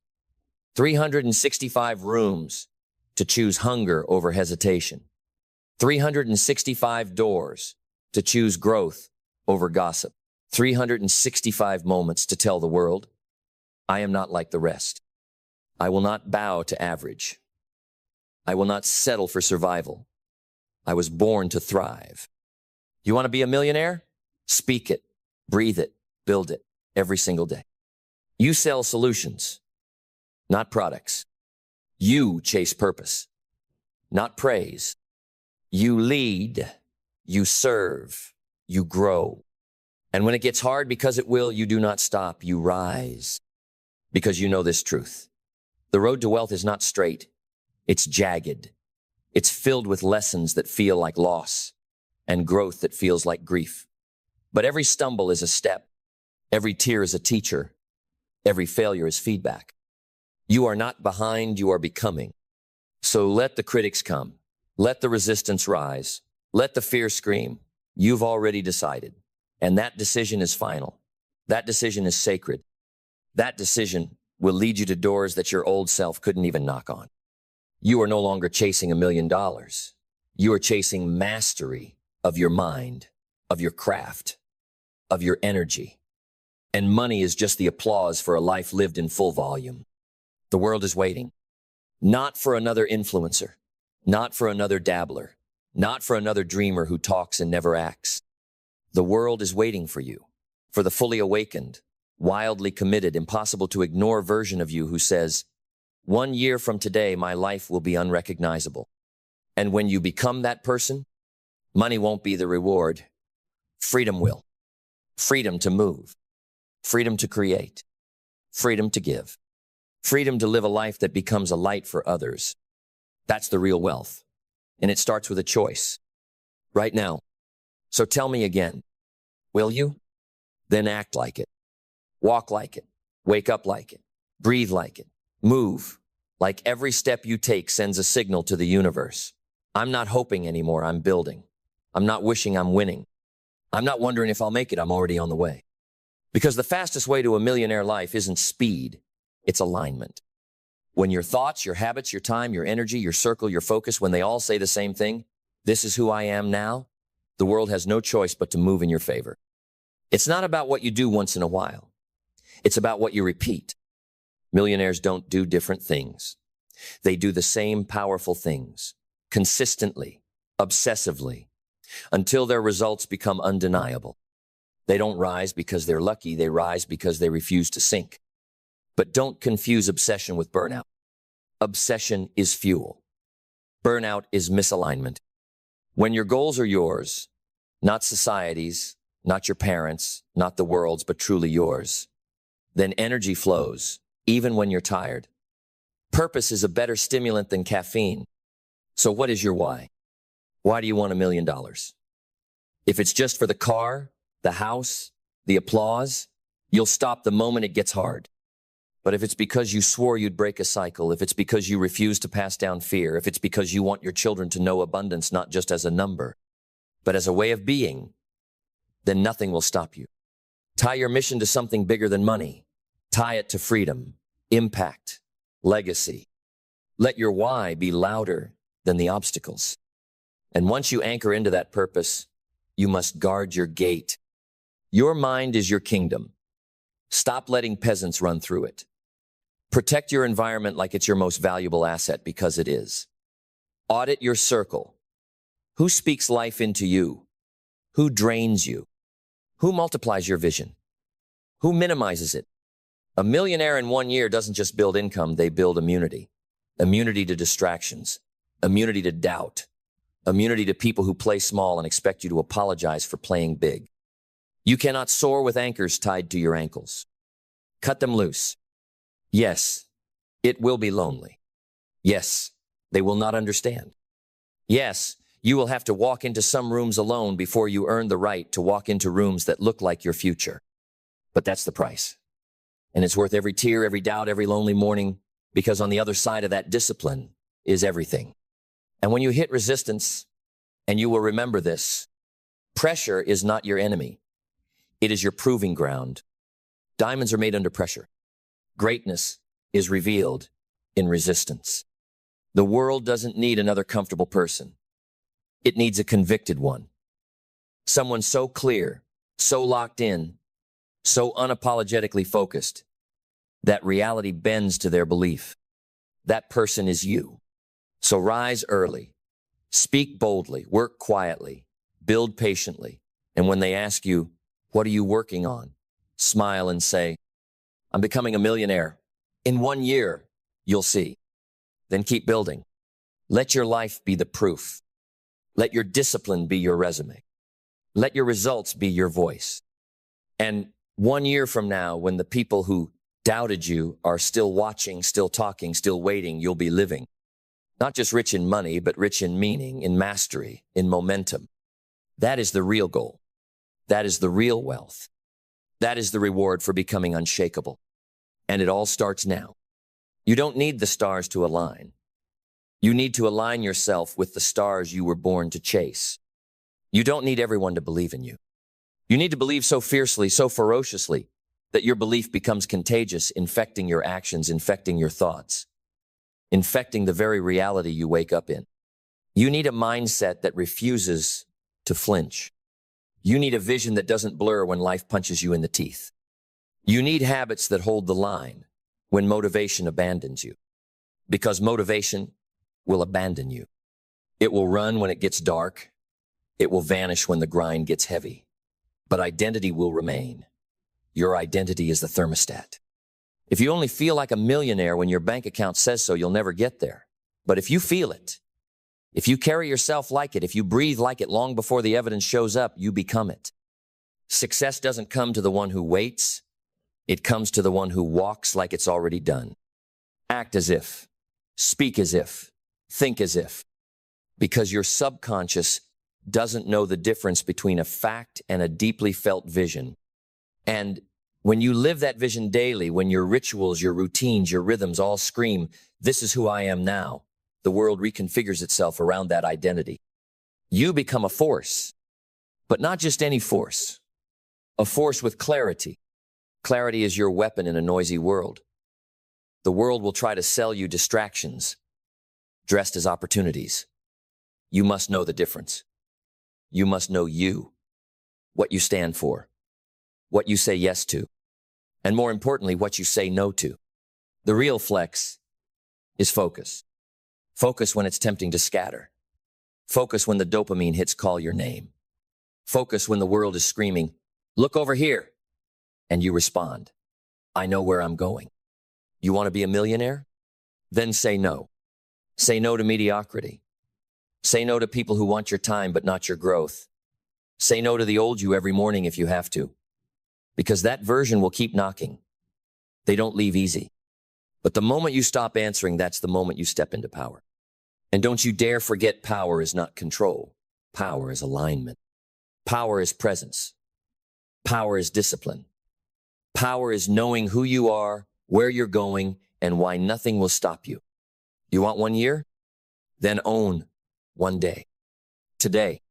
365 rooms to choose hunger over hesitation, 365 doors to choose growth over gossip, 365 moments to tell the world, I am not like the rest. I will not bow to average. I will not settle for survival. I was born to thrive. You want to be a millionaire? Speak it, breathe it, build it every single day. You sell solutions, not products. You chase purpose, not praise. You lead, you serve, you grow. And when it gets hard, because it will, you do not stop, you rise. Because you know this truth. The road to wealth is not straight. It's jagged. It's filled with lessons that feel like loss and growth that feels like grief. But every stumble is a step. Every tear is a teacher. Every failure is feedback. You are not behind, you are becoming. So let the critics come. Let the resistance rise. Let the fear scream. You've already decided. And that decision is final. That decision is sacred. That decision will lead you to doors that your old self couldn't even knock on. You are no longer chasing $1 million. You are chasing mastery of your mind, of your craft, of your energy. And money is just the applause for a life lived in full volume. The world is waiting. Not for another influencer, not for another dabbler, not for another dreamer who talks and never acts. The world is waiting for you, for the fully awakened, wildly committed, impossible to ignore version of you who says, 1 year from today, my life will be unrecognizable. And when you become that person, money won't be the reward. Freedom will. Freedom to move. Freedom to create. Freedom to give. Freedom to live a life that becomes a light for others. That's the real wealth. And it starts with a choice. Right now. So tell me again, will you? Then act like it. Walk like it. Wake up like it. Breathe like it. Move. Like every step you take sends a signal to the universe. I'm not hoping anymore, I'm building. I'm not wishing, I'm winning. I'm not wondering if I'll make it, I'm already on the way. Because the fastest way to a millionaire life isn't speed, it's alignment. When your thoughts, your habits, your time, your energy, your circle, your focus, when they all say the same thing, this is who I am now, the world has no choice but to move in your favor. It's not about what you do once in a while. It's about what you repeat. Millionaires don't do different things. They do the same powerful things, consistently, obsessively, until their results become undeniable. They don't rise because they're lucky, they rise because they refuse to sink. But don't confuse obsession with burnout. Obsession is fuel. Burnout is misalignment. When your goals are yours, not society's, not your parents', not the world's, but truly yours, then energy flows, even when you're tired. Purpose is a better stimulant than caffeine. So what is your why? Why do you want $1 million? If it's just for the car, the house, the applause, you'll stop the moment it gets hard. But if it's because you swore you'd break a cycle, if it's because you refuse to pass down fear, if it's because you want your children to know abundance not just as a number, but as a way of being, then nothing will stop you. Tie your mission to something bigger than money. Tie it to freedom, impact, legacy. Let your why be louder than the obstacles. And once you anchor into that purpose, you must guard your gate. Your mind is your kingdom. Stop letting peasants run through it. Protect your environment like it's your most valuable asset, because it is. Audit your circle. Who speaks life into you? Who drains you? Who multiplies your vision? Who minimizes it? A millionaire in 1 year doesn't just build income, they build immunity. Immunity to distractions. Immunity to doubt. Immunity to people who play small and expect you to apologize for playing big. You cannot soar with anchors tied to your ankles. Cut them loose. Yes, it will be lonely. Yes, they will not understand. Yes, you will have to walk into some rooms alone before you earn the right to walk into rooms that look like your future. But that's the price. And it's worth every tear, every doubt, every lonely morning, because on the other side of that discipline is everything. And when you hit resistance, and you will remember this, pressure is not your enemy. It is your proving ground. Diamonds are made under pressure. Greatness is revealed in resistance. The world doesn't need another comfortable person. It needs a convicted one. Someone so clear, so locked in, so unapologetically focused that reality bends to their belief. That person is you. So rise early, speak boldly, work quietly, build patiently. And when they ask you, what are you working on? Smile and say, I'm becoming a millionaire. In 1 year, you'll see. Then keep building. Let your life be the proof. Let your discipline be your resume. Let your results be your voice. And 1 year from now, when the people who doubted you are still watching, still talking, still waiting, you'll be living. Not just rich in money, but rich in meaning, in mastery, in momentum. That is the real goal. That is the real wealth. That is the reward for becoming unshakable. And it all starts now. You don't need the stars to align. You need to align yourself with the stars you were born to chase. You don't need everyone to believe in you. You need to believe so fiercely, so ferociously, that your belief becomes contagious, infecting your actions, infecting your thoughts, infecting the very reality you wake up in. You need a mindset that refuses to flinch. You need a vision that doesn't blur when life punches you in the teeth. You need habits that hold the line when motivation abandons you. Because motivation will abandon you. It will run when it gets dark. It will vanish when the grind gets heavy. But identity will remain. Your identity is the thermostat. If you only feel like a millionaire when your bank account says so, you'll never get there. But if you feel it, if you carry yourself like it, if you breathe like it long before the evidence shows up, you become it. Success doesn't come to the one who waits. It comes to the one who walks like it's already done. Act as if. Speak as if. Think as if. Because your subconscious doesn't know the difference between a fact and a deeply felt vision. And when you live that vision daily, when your rituals, your routines, your rhythms all scream, this is who I am now, the world reconfigures itself around that identity. You become a force, but not just any force. A force with clarity. Clarity is your weapon in a noisy world. The world will try to sell you distractions, dressed as opportunities. You must know the difference. You must know you, what you stand for, what you say yes to, and more importantly, what you say no to. The real flex is focus. Focus when it's tempting to scatter. Focus when the dopamine hits call your name. Focus when the world is screaming, look over here. And you respond, I know where I'm going. You want to be a millionaire? Then say no. Say no to mediocrity. Say no to people who want your time but not your growth. Say no to the old you every morning if you have to. Because that version will keep knocking. They don't leave easy. But the moment you stop answering, that's the moment you step into power. And don't you dare forget, power is not control. Power is alignment. Power is presence. Power is discipline. Power is knowing who you are, where you're going, and why nothing will stop you. You want 1 year? Then own 1 day. Today.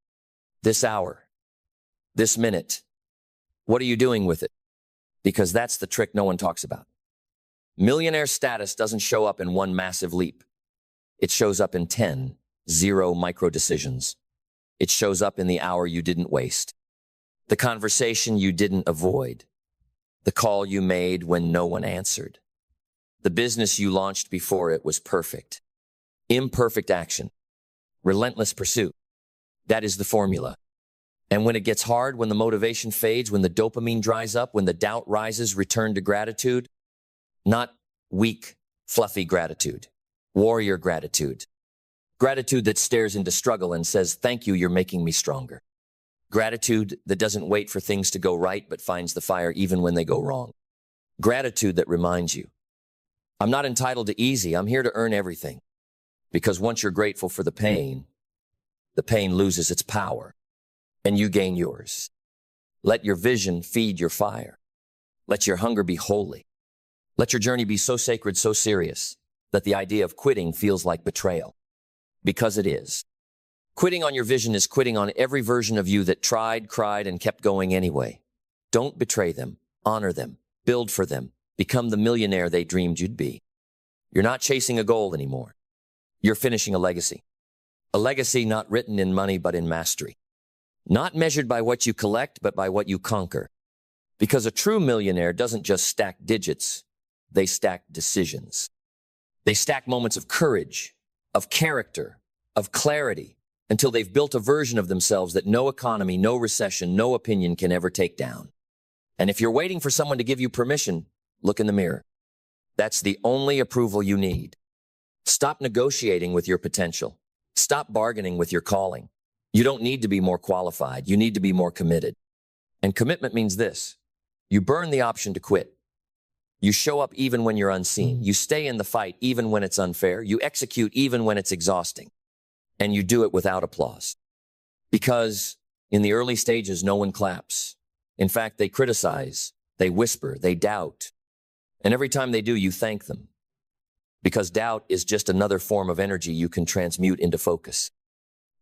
This hour. this minute. What are you doing with it? Because that's the trick no one talks about. Millionaire status doesn't show up in one massive leap. It shows up in 10, zero micro decisions. It shows up in the hour you didn't waste, the conversation you didn't avoid, the call you made when no one answered, the business you launched before it was perfect. Imperfect action, relentless pursuit. That is the formula. And when it gets hard, when the motivation fades, when the dopamine dries up, when the doubt rises, return to gratitude. Not weak, fluffy gratitude. Warrior gratitude. Gratitude that stares into struggle and says, thank you, you're making me stronger. Gratitude that doesn't wait for things to go right, but finds the fire even when they go wrong. Gratitude that reminds you, I'm not entitled to easy, I'm here to earn everything. Because once you're grateful for the pain loses its power, and you gain yours. Let your vision feed your fire. Let your hunger be holy. Let your journey be so sacred, so serious, that the idea of quitting feels like betrayal. Because it is. Quitting on your vision is quitting on every version of you that tried, cried, and kept going anyway. Don't betray them. Honor them. Build for them. Become the millionaire they dreamed you'd be. You're not chasing a goal anymore. You're finishing a legacy. A legacy not written in money, but in mastery. Not measured by what you collect, but by what you conquer. Because a true millionaire doesn't just stack digits. They stack decisions. They stack moments of courage, of character, of clarity, until they've built a version of themselves that no economy, no recession, no opinion can ever take down. And if you're waiting for someone to give you permission, look in the mirror. That's the only approval you need. Stop negotiating with your potential. Stop bargaining with your calling. You don't need to be more qualified. You need to be more committed. And commitment means this. You burn the option to quit. You show up even when you're unseen. You stay in the fight even when it's unfair. You execute even when it's exhausting. And you do it without applause. Because in the early stages, no one claps. In fact, they criticize, they whisper, they doubt. And every time they do, you thank them. Because doubt is just another form of energy you can transmute into focus.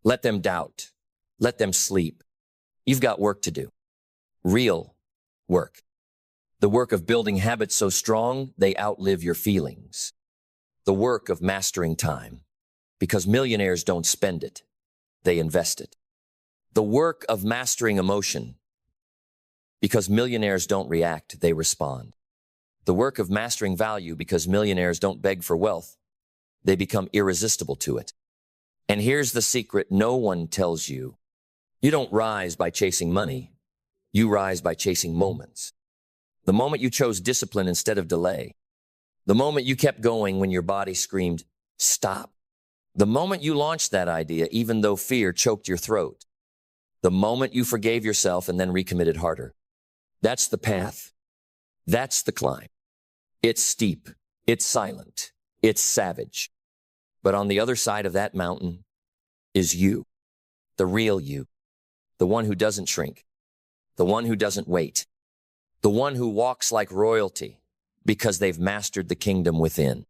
Let them doubt. Let them sleep. You've got work to do. Real work. The work of building habits so strong they outlive your feelings. The work of mastering time. Because millionaires don't spend it. They invest it. The work of mastering emotion. Because millionaires don't react, they respond. The work of mastering value, because millionaires don't beg for wealth. They become irresistible to it. And here's the secret no one tells you. You don't rise by chasing money. You rise by chasing moments. The moment you chose discipline instead of delay. The moment you kept going when your body screamed, stop. The moment you launched that idea, even though fear choked your throat. The moment you forgave yourself and then recommitted harder. That's the path. That's the climb. It's steep. It's silent. It's savage. But on the other side of that mountain is you, the real you, the one who doesn't shrink, the one who doesn't wait, the one who walks like royalty because they've mastered the kingdom within.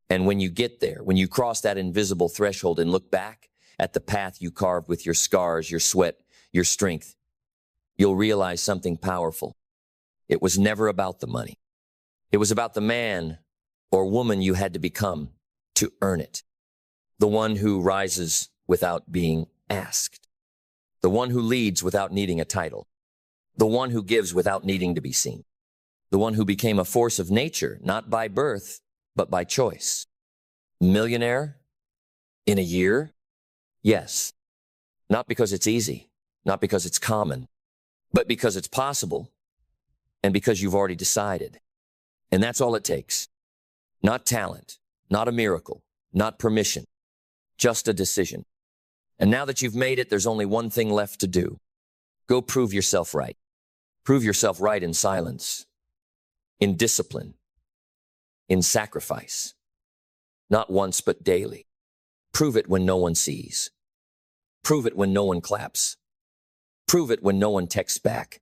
And when you get there, when you cross that invisible threshold and look back at the path you carved with your scars, your sweat, your strength, you'll realize something powerful. It was never about the money. It was about the man or woman you had to become to earn it. The one who rises without being asked. The one who leads without needing a title. The one who gives without needing to be seen. The one who became a force of nature, not by birth, but by choice. Millionaire? In a year? Yes. Not because it's easy, not because it's common, but because it's possible and because you've already decided. And that's all it takes. Not talent, not a miracle, not permission, just a decision. And now that you've made it, there's only one thing left to do. Go prove yourself right. Prove yourself right in silence, in discipline, in sacrifice. Not once, but daily. Prove it when no one sees. Prove it when no one claps. Prove it when no one texts back.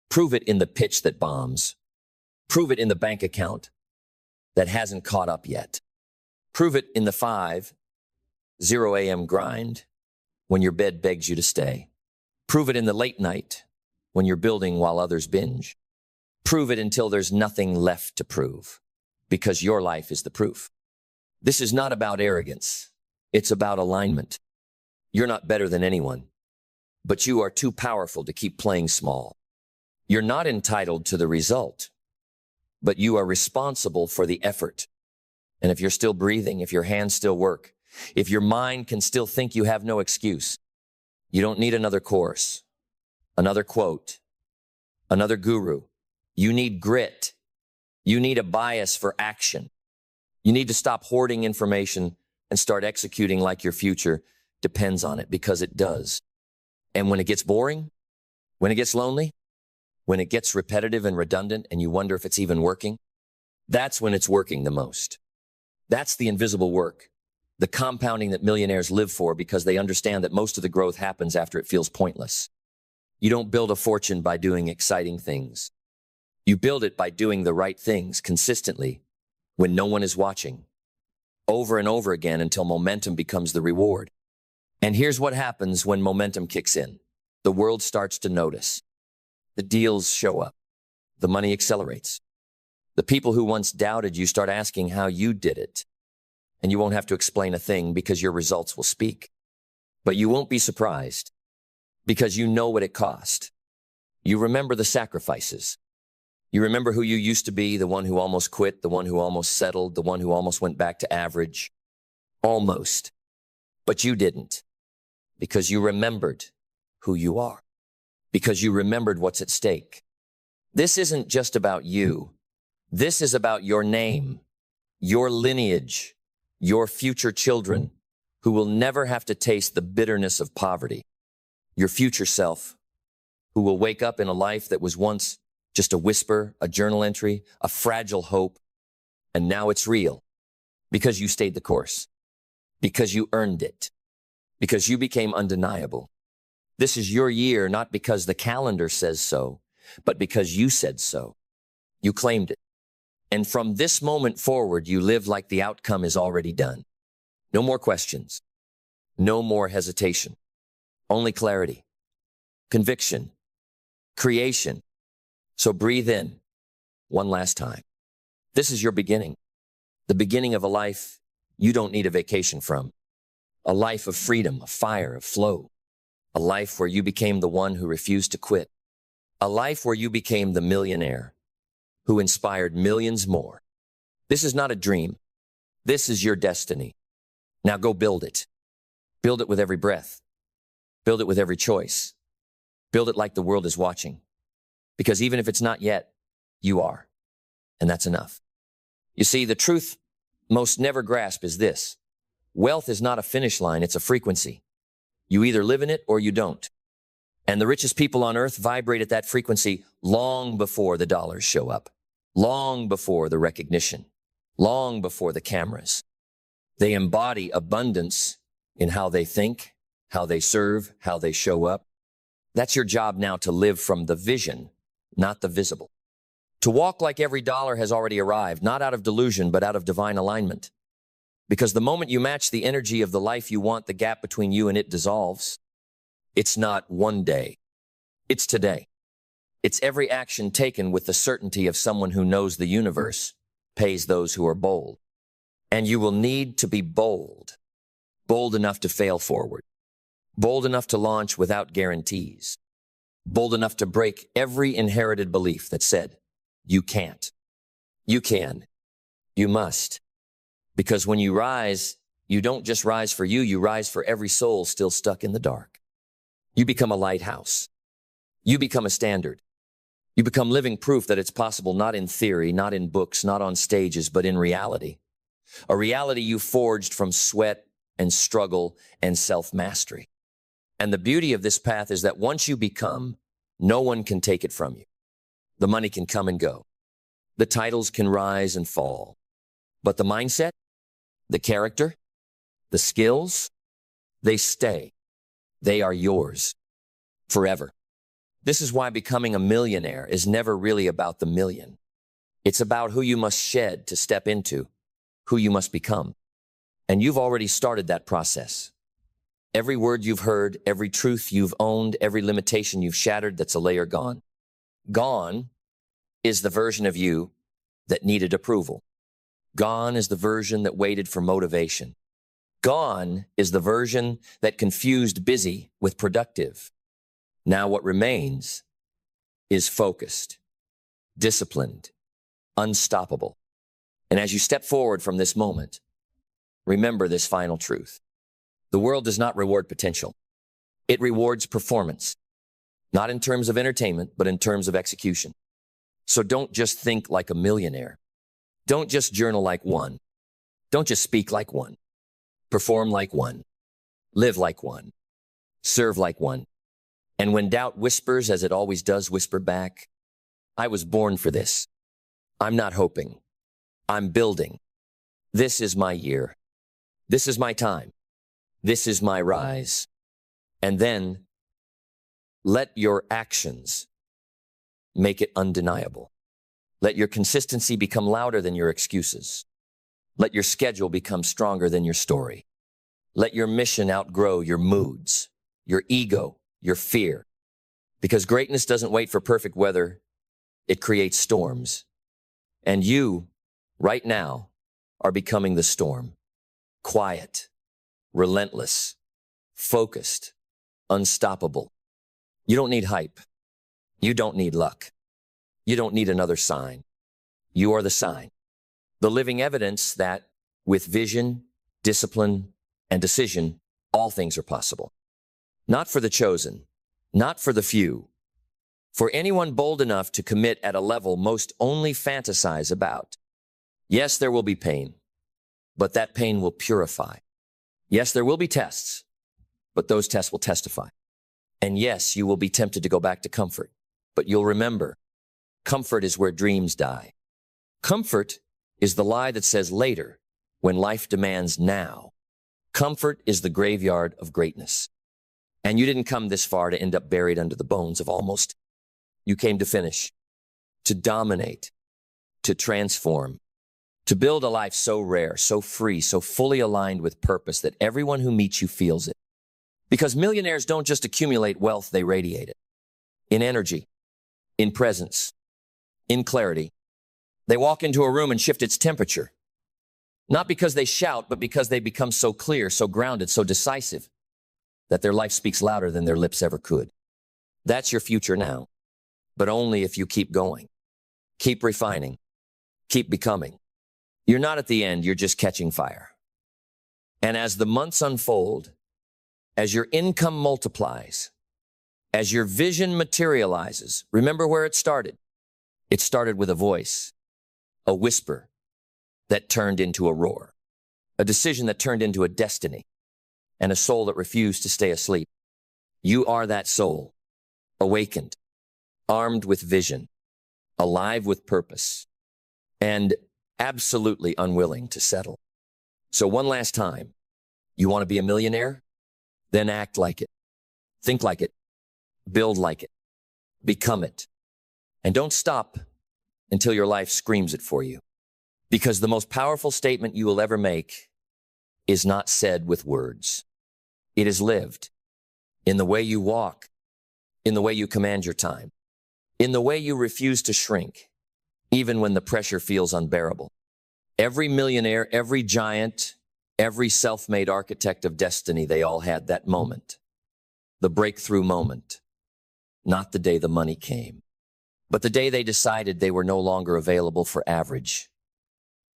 Prove it in the pitch that bombs. Prove it in the bank account that hasn't caught up yet. Prove it in the 5:00 a.m. grind when your bed begs you to stay. Prove it in the late night when you're building while others binge. Prove it until there's nothing left to prove, because your life is the proof. This is not about arrogance. It's about alignment. You're not better than anyone, but you are too powerful to keep playing small. You're not entitled to the result, but you are responsible for the effort. And if you're still breathing, if your hands still work, if your mind can still think, you have no excuse. You don't need another course, another quote, another guru. You need grit. You need a bias for action. You need to stop hoarding information and start executing like your future depends on it, because it does. And when it gets boring, when it gets lonely, when it gets repetitive and redundant and you wonder if it's even working, that's when it's working the most. That's the invisible work, the compounding that millionaires live for, because they understand that most of the growth happens after it feels pointless. You don't build a fortune by doing exciting things. You build it by doing the right things consistently when no one is watching, over and over again until momentum becomes the reward. And here's what happens when momentum kicks in. The world starts to notice. The deals show up. The money accelerates. The people who once doubted you start asking how you did it. And you won't have to explain a thing, because your results will speak. But you won't be surprised, because you know what it cost. You remember the sacrifices. You remember who you used to be, the one who almost quit, the one who almost settled, the one who almost went back to average. Almost. But you didn't, because you remembered who you are, because you remembered what's at stake. This isn't just about you. This is about your name, your lineage, your future children who will never have to taste the bitterness of poverty. Your future self who will wake up in a life that was once just a whisper, a journal entry, a fragile hope, and now it's real, because you stayed the course, because you earned it, because you became undeniable. This is your year, not because the calendar says so, but because you said so. You claimed it. And from this moment forward, you live like the outcome is already done. No more questions. No more hesitation. Only clarity, conviction, creation. So breathe in one last time. This is your beginning. The beginning of a life you don't need a vacation from. A life of freedom, of fire, of flow. A life where you became the one who refused to quit. A life where you became the millionaire who inspired millions more. This is not a dream. This is your destiny. Now go build it. Build it with every breath. Build it with every choice. Build it like the world is watching. Because even if it's not yet, you are. And that's enough. You see, the truth most never grasp is this. Wealth is not a finish line, it's a frequency. You either live in it or you don't. And the richest people on earth vibrate at that frequency long before the dollars show up, long before the recognition, long before the cameras. They embody abundance in how they think, how they serve, how they show up. That's your job now, to live from the vision, not the visible. To walk like every dollar has already arrived, not out of delusion, but out of divine alignment. Because the moment you match the energy of the life you want, the gap between you and it dissolves. It's not one day. It's today. It's every action taken with the certainty of someone who knows the universe pays those who are bold. And you will need to be bold. Bold enough to fail forward. Bold enough to launch without guarantees. Bold enough to break every inherited belief that said, you can't. You can. You must. Because when you rise, you don't just rise for you, you rise for every soul still stuck in the dark. You become a lighthouse. You become a standard. You become living proof that it's possible, not in theory, not in books, not on stages, but in reality. A reality you forged from sweat and struggle and self-mastery. And the beauty of this path is that once you become, no one can take it from you. The money can come and go. The titles can rise and fall. But the mindset, the character, the skills, they stay. They are yours forever. This is why becoming a millionaire is never really about the million. It's about who you must shed to step into, who you must become. And you've already started that process. Every word you've heard, every truth you've owned, every limitation you've shattered, that's a layer gone. Gone is the version of you that needed approval. Gone is the version that waited for motivation. Gone is the version that confused busy with productive. Now what remains is focused, disciplined, unstoppable. And as you step forward from this moment, remember this final truth. The world does not reward potential. It rewards performance, not in terms of entertainment, but in terms of execution. So don't just think like a millionaire. Don't just journal like one. Don't just speak like one. Perform like one. Live like one. Serve like one. And when doubt whispers, as it always does, whisper back, I was born for this. I'm not hoping. I'm building. This is my year. This is my time. This is my rise. And then let your actions make it undeniable. Let your consistency become louder than your excuses. Let your schedule become stronger than your story. Let your mission outgrow your moods, your ego, your fear. Because greatness doesn't wait for perfect weather. It creates storms. And you, right now, are becoming the storm. Quiet, relentless, focused, unstoppable. You don't need hype. You don't need luck. You don't need another sign. You are the sign. The living evidence that with vision, discipline, and decision, all things are possible. Not for the chosen, not for the few, for anyone bold enough to commit at a level most only fantasize about. Yes, there will be pain, but that pain will purify. Yes, there will be tests, but those tests will testify. And yes, you will be tempted to go back to comfort, but you'll remember, comfort is where dreams die. Comfort is the lie that says later, when life demands now. Comfort is the graveyard of greatness. And you didn't come this far to end up buried under the bones of almost. You came to finish, to dominate, to transform, to build a life so rare, so free, so fully aligned with purpose that everyone who meets you feels it. Because millionaires don't just accumulate wealth, they radiate it. In energy, in presence, in clarity. They walk into a room and shift its temperature. Not because they shout, but because they become so clear, so grounded, so decisive, that their life speaks louder than their lips ever could. That's your future now, but only if you keep going. Keep refining. Keep becoming. You're not at the end, you're just catching fire. And as the months unfold, as your income multiplies, as your vision materializes, remember where it started. It started with a voice, a whisper that turned into a roar, a decision that turned into a destiny, and a soul that refused to stay asleep. You are that soul, awakened, armed with vision, alive with purpose, and absolutely unwilling to settle. So one last time, you want to be a millionaire? Then act like it. Think like it. Build like it. Become it. And don't stop until your life screams it for you. Because the most powerful statement you will ever make is not said with words. It is lived in the way you walk, in the way you command your time, in the way you refuse to shrink, even when the pressure feels unbearable. Every millionaire, every giant, every self-made architect of destiny, they all had that moment. The breakthrough moment. Not the day the money came, but the day they decided they were no longer available for average.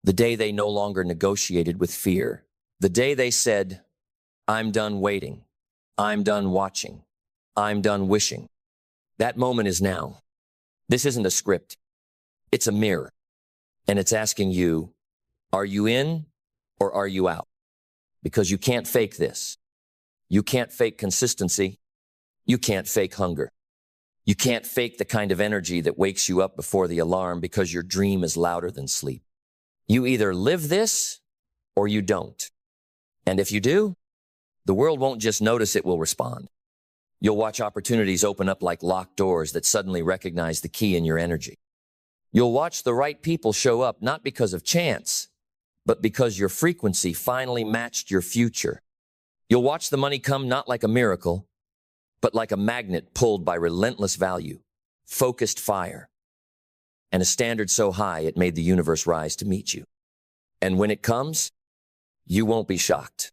The day they no longer negotiated with fear. The day they said, I'm done waiting. I'm done watching. I'm done wishing. That moment is now. This isn't a script. It's a mirror. And it's asking you, are you in or are you out? Because you can't fake this. You can't fake consistency. You can't fake hunger. You can't fake the kind of energy that wakes you up before the alarm because your dream is louder than sleep. You either live this or you don't. And if you do, the world won't just notice, it will respond. You'll watch opportunities open up like locked doors that suddenly recognize the key in your energy. You'll watch the right people show up, not because of chance, but because your frequency finally matched your future. You'll watch the money come not like a miracle, but like a magnet pulled by relentless value, focused fire, and a standard so high it made the universe rise to meet you. And when it comes, you won't be shocked.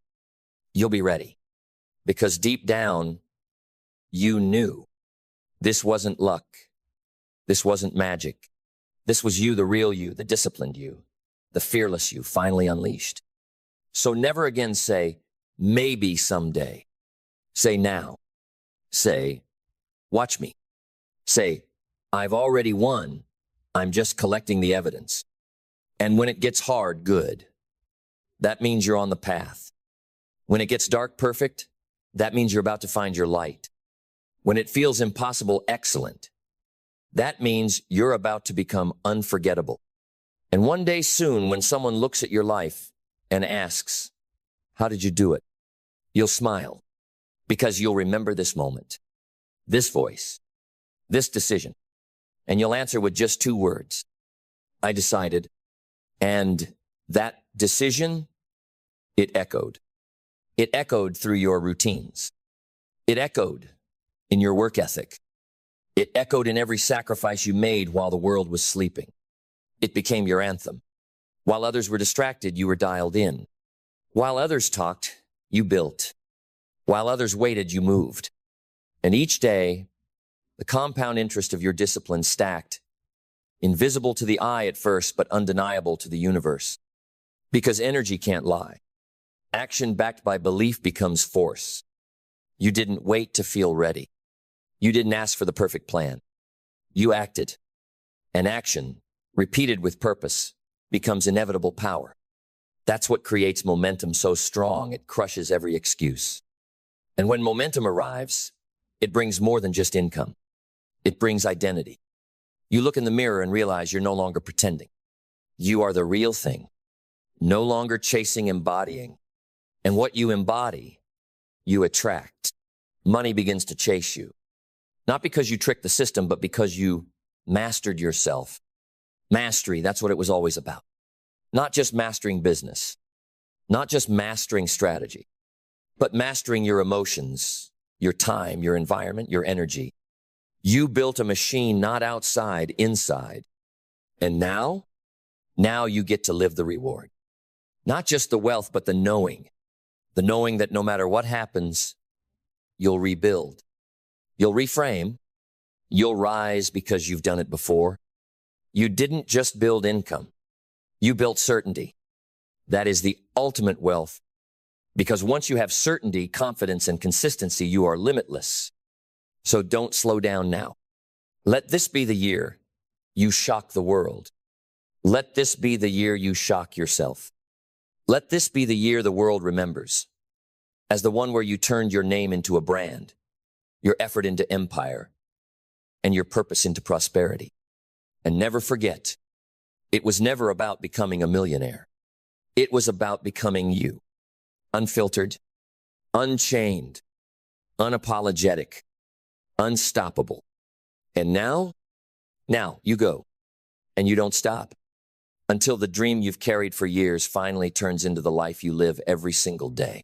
You'll be ready. Because deep down, you knew this wasn't luck. This wasn't magic. This was you, the real you, the disciplined you, the fearless you, finally unleashed. So never again say, maybe someday. Say now. Say, watch me. Say, I've already won. I'm just collecting the evidence. And when it gets hard, good. That means you're on the path. When it gets dark, perfect. That means you're about to find your light. When it feels impossible, excellent. That means you're about to become unforgettable. And one day soon, when someone looks at your life and asks, how did you do it? You'll smile because you'll remember this moment, this voice, this decision. And you'll answer with just 2 words. I decided. And that decision, it echoed. It echoed through your routines. It echoed in your work ethic. It echoed in every sacrifice you made while the world was sleeping. It became your anthem. While others were distracted, you were dialed in. While others talked, you built. While others waited, you moved. And each day, the compound interest of your discipline stacked, invisible to the eye at first, but undeniable to the universe. Because energy can't lie. Action backed by belief becomes force. You didn't wait to feel ready. You didn't ask for the perfect plan. You acted. And action, repeated with purpose, becomes inevitable power. That's what creates momentum so strong it crushes every excuse. And when momentum arrives, it brings more than just income. It brings identity. You look in the mirror and realize you're no longer pretending. You are the real thing, no longer chasing, embodying. And what you embody, you attract. Money begins to chase you. Not because you tricked the system, but because you mastered yourself. Mastery, that's what it was always about. Not just mastering business, not just mastering strategy, but mastering your emotions, your time, your environment, your energy. You built a machine not outside, inside. And now you get to live the reward. Not just the wealth, but the knowing that no matter what happens, you'll rebuild. You'll reframe. You'll rise because you've done it before. You didn't just build income. You built certainty. That is the ultimate wealth. Because once you have certainty, confidence, and consistency, you are limitless. So don't slow down now. Let this be the year you shock the world. Let this be the year you shock yourself. Let this be the year the world remembers as the one where you turned your name into a brand, your effort into empire, and your purpose into prosperity. And never forget, it was never about becoming a millionaire. It was about becoming you. Unfiltered, unchained, unapologetic, unstoppable. And now you go. And you don't stop until the dream you've carried for years finally turns into the life you live every single day.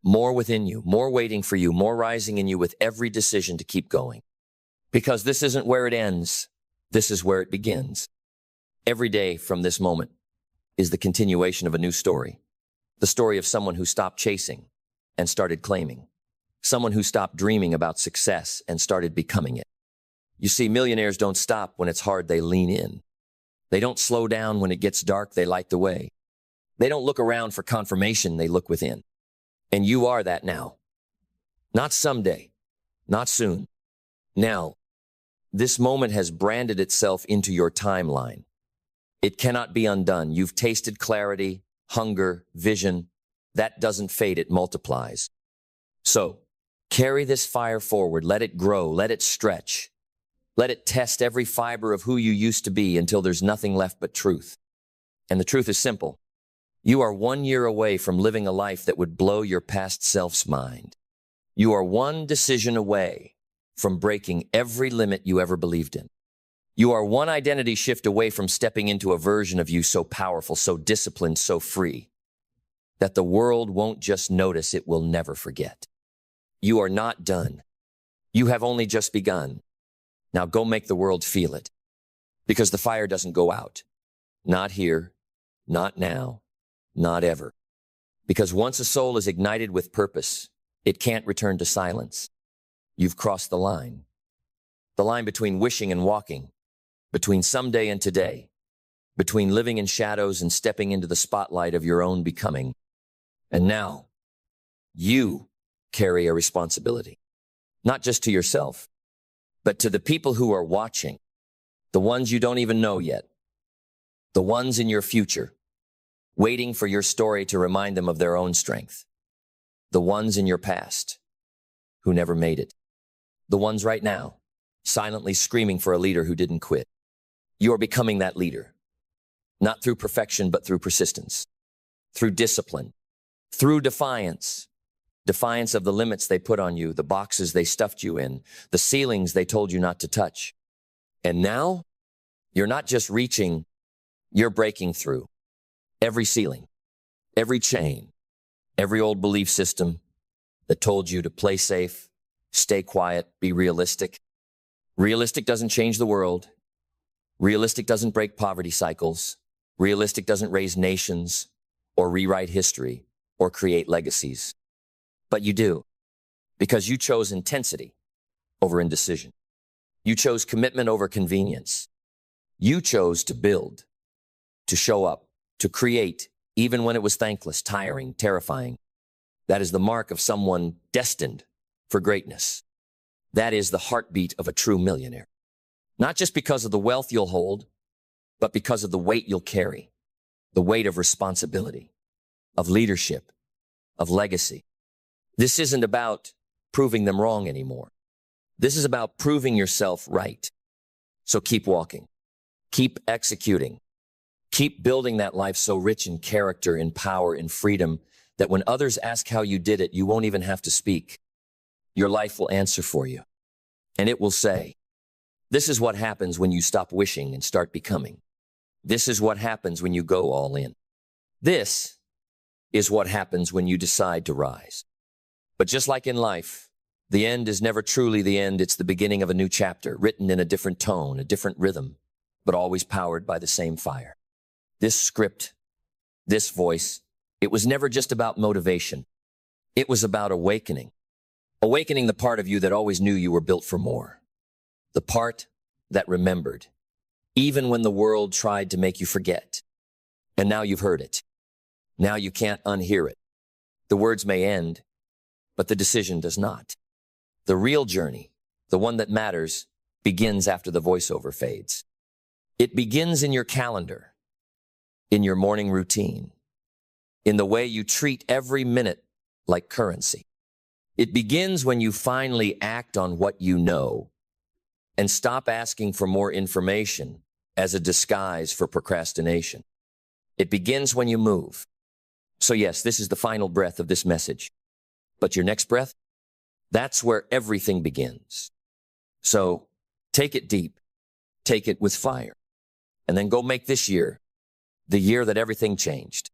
More within you, more waiting for you, more rising in you with every decision to keep going. Because this isn't where it ends. This is where it begins. Every day from this moment is the continuation of a new story. The story of someone who stopped chasing and started claiming. Someone who stopped dreaming about success and started becoming it. You see, millionaires don't stop when it's hard, they lean in. They don't slow down when it gets dark, they light the way. They don't look around for confirmation, they look within. And you are that now. Not someday, not soon. Now, this moment has branded itself into your timeline. It cannot be undone. You've tasted clarity, hunger, vision. That doesn't fade, it multiplies. So, carry this fire forward. Let it grow. Let it stretch. Let it test every fiber of who you used to be until there's nothing left but truth. And the truth is simple. You are 1 year away from living a life that would blow your past self's mind. You are one decision away from breaking every limit you ever believed in. You are one identity shift away from stepping into a version of you so powerful, so disciplined, so free, that the world won't just notice, it will never forget. You are not done. You have only just begun. Now go make the world feel it. Because the fire doesn't go out. Not here, not now, not ever. Because once a soul is ignited with purpose, it can't return to silence. You've crossed the line. The line between wishing and walking, between someday and today, between living in shadows and stepping into the spotlight of your own becoming. And now, you carry a responsibility, not just to yourself, but to the people who are watching, the ones you don't even know yet, the ones in your future, waiting for your story to remind them of their own strength, the ones in your past who never made it, the ones right now, silently screaming for a leader who didn't quit. You are becoming that leader, not through perfection, but through persistence, through discipline, through defiance. Defiance of the limits they put on you, the boxes they stuffed you in, the ceilings they told you not to touch. And now, you're not just reaching, you're breaking through every ceiling, every chain, every old belief system that told you to play safe, stay quiet, be realistic. Realistic doesn't change the world. Realistic doesn't break poverty cycles. Realistic doesn't raise nations or rewrite history or create legacies. But you do, because you chose intensity over indecision. You chose commitment over convenience. You chose to build, to show up, to create, even when it was thankless, tiring, terrifying. That is the mark of someone destined for greatness. That is the heartbeat of a true millionaire. Not just because of the wealth you'll hold, but because of the weight you'll carry, the weight of responsibility, of leadership, of legacy. This isn't about proving them wrong anymore. This is about proving yourself right. So keep walking, keep executing, keep building that life so rich in character, in power, in freedom, that when others ask how you did it, you won't even have to speak. Your life will answer for you. And it will say, this is what happens when you stop wishing and start becoming. This is what happens when you go all in. This is what happens when you decide to rise. But just like in life, the end is never truly the end. It's the beginning of a new chapter, written in a different tone, a different rhythm, but always powered by the same fire. This script, this voice, it was never just about motivation. It was about awakening. Awakening the part of you that always knew you were built for more. The part that remembered, even when the world tried to make you forget. And now you've heard it. Now you can't unhear it. The words may end, but the decision does not. The real journey, the one that matters, begins after the voiceover fades. It begins in your calendar, in your morning routine, in the way you treat every minute like currency. It begins when you finally act on what you know and stop asking for more information as a disguise for procrastination. It begins when you move. So yes, this is the final breath of this message. But your next breath, that's where everything begins. So take it deep, take it with fire, and then go make this year the year that everything changed.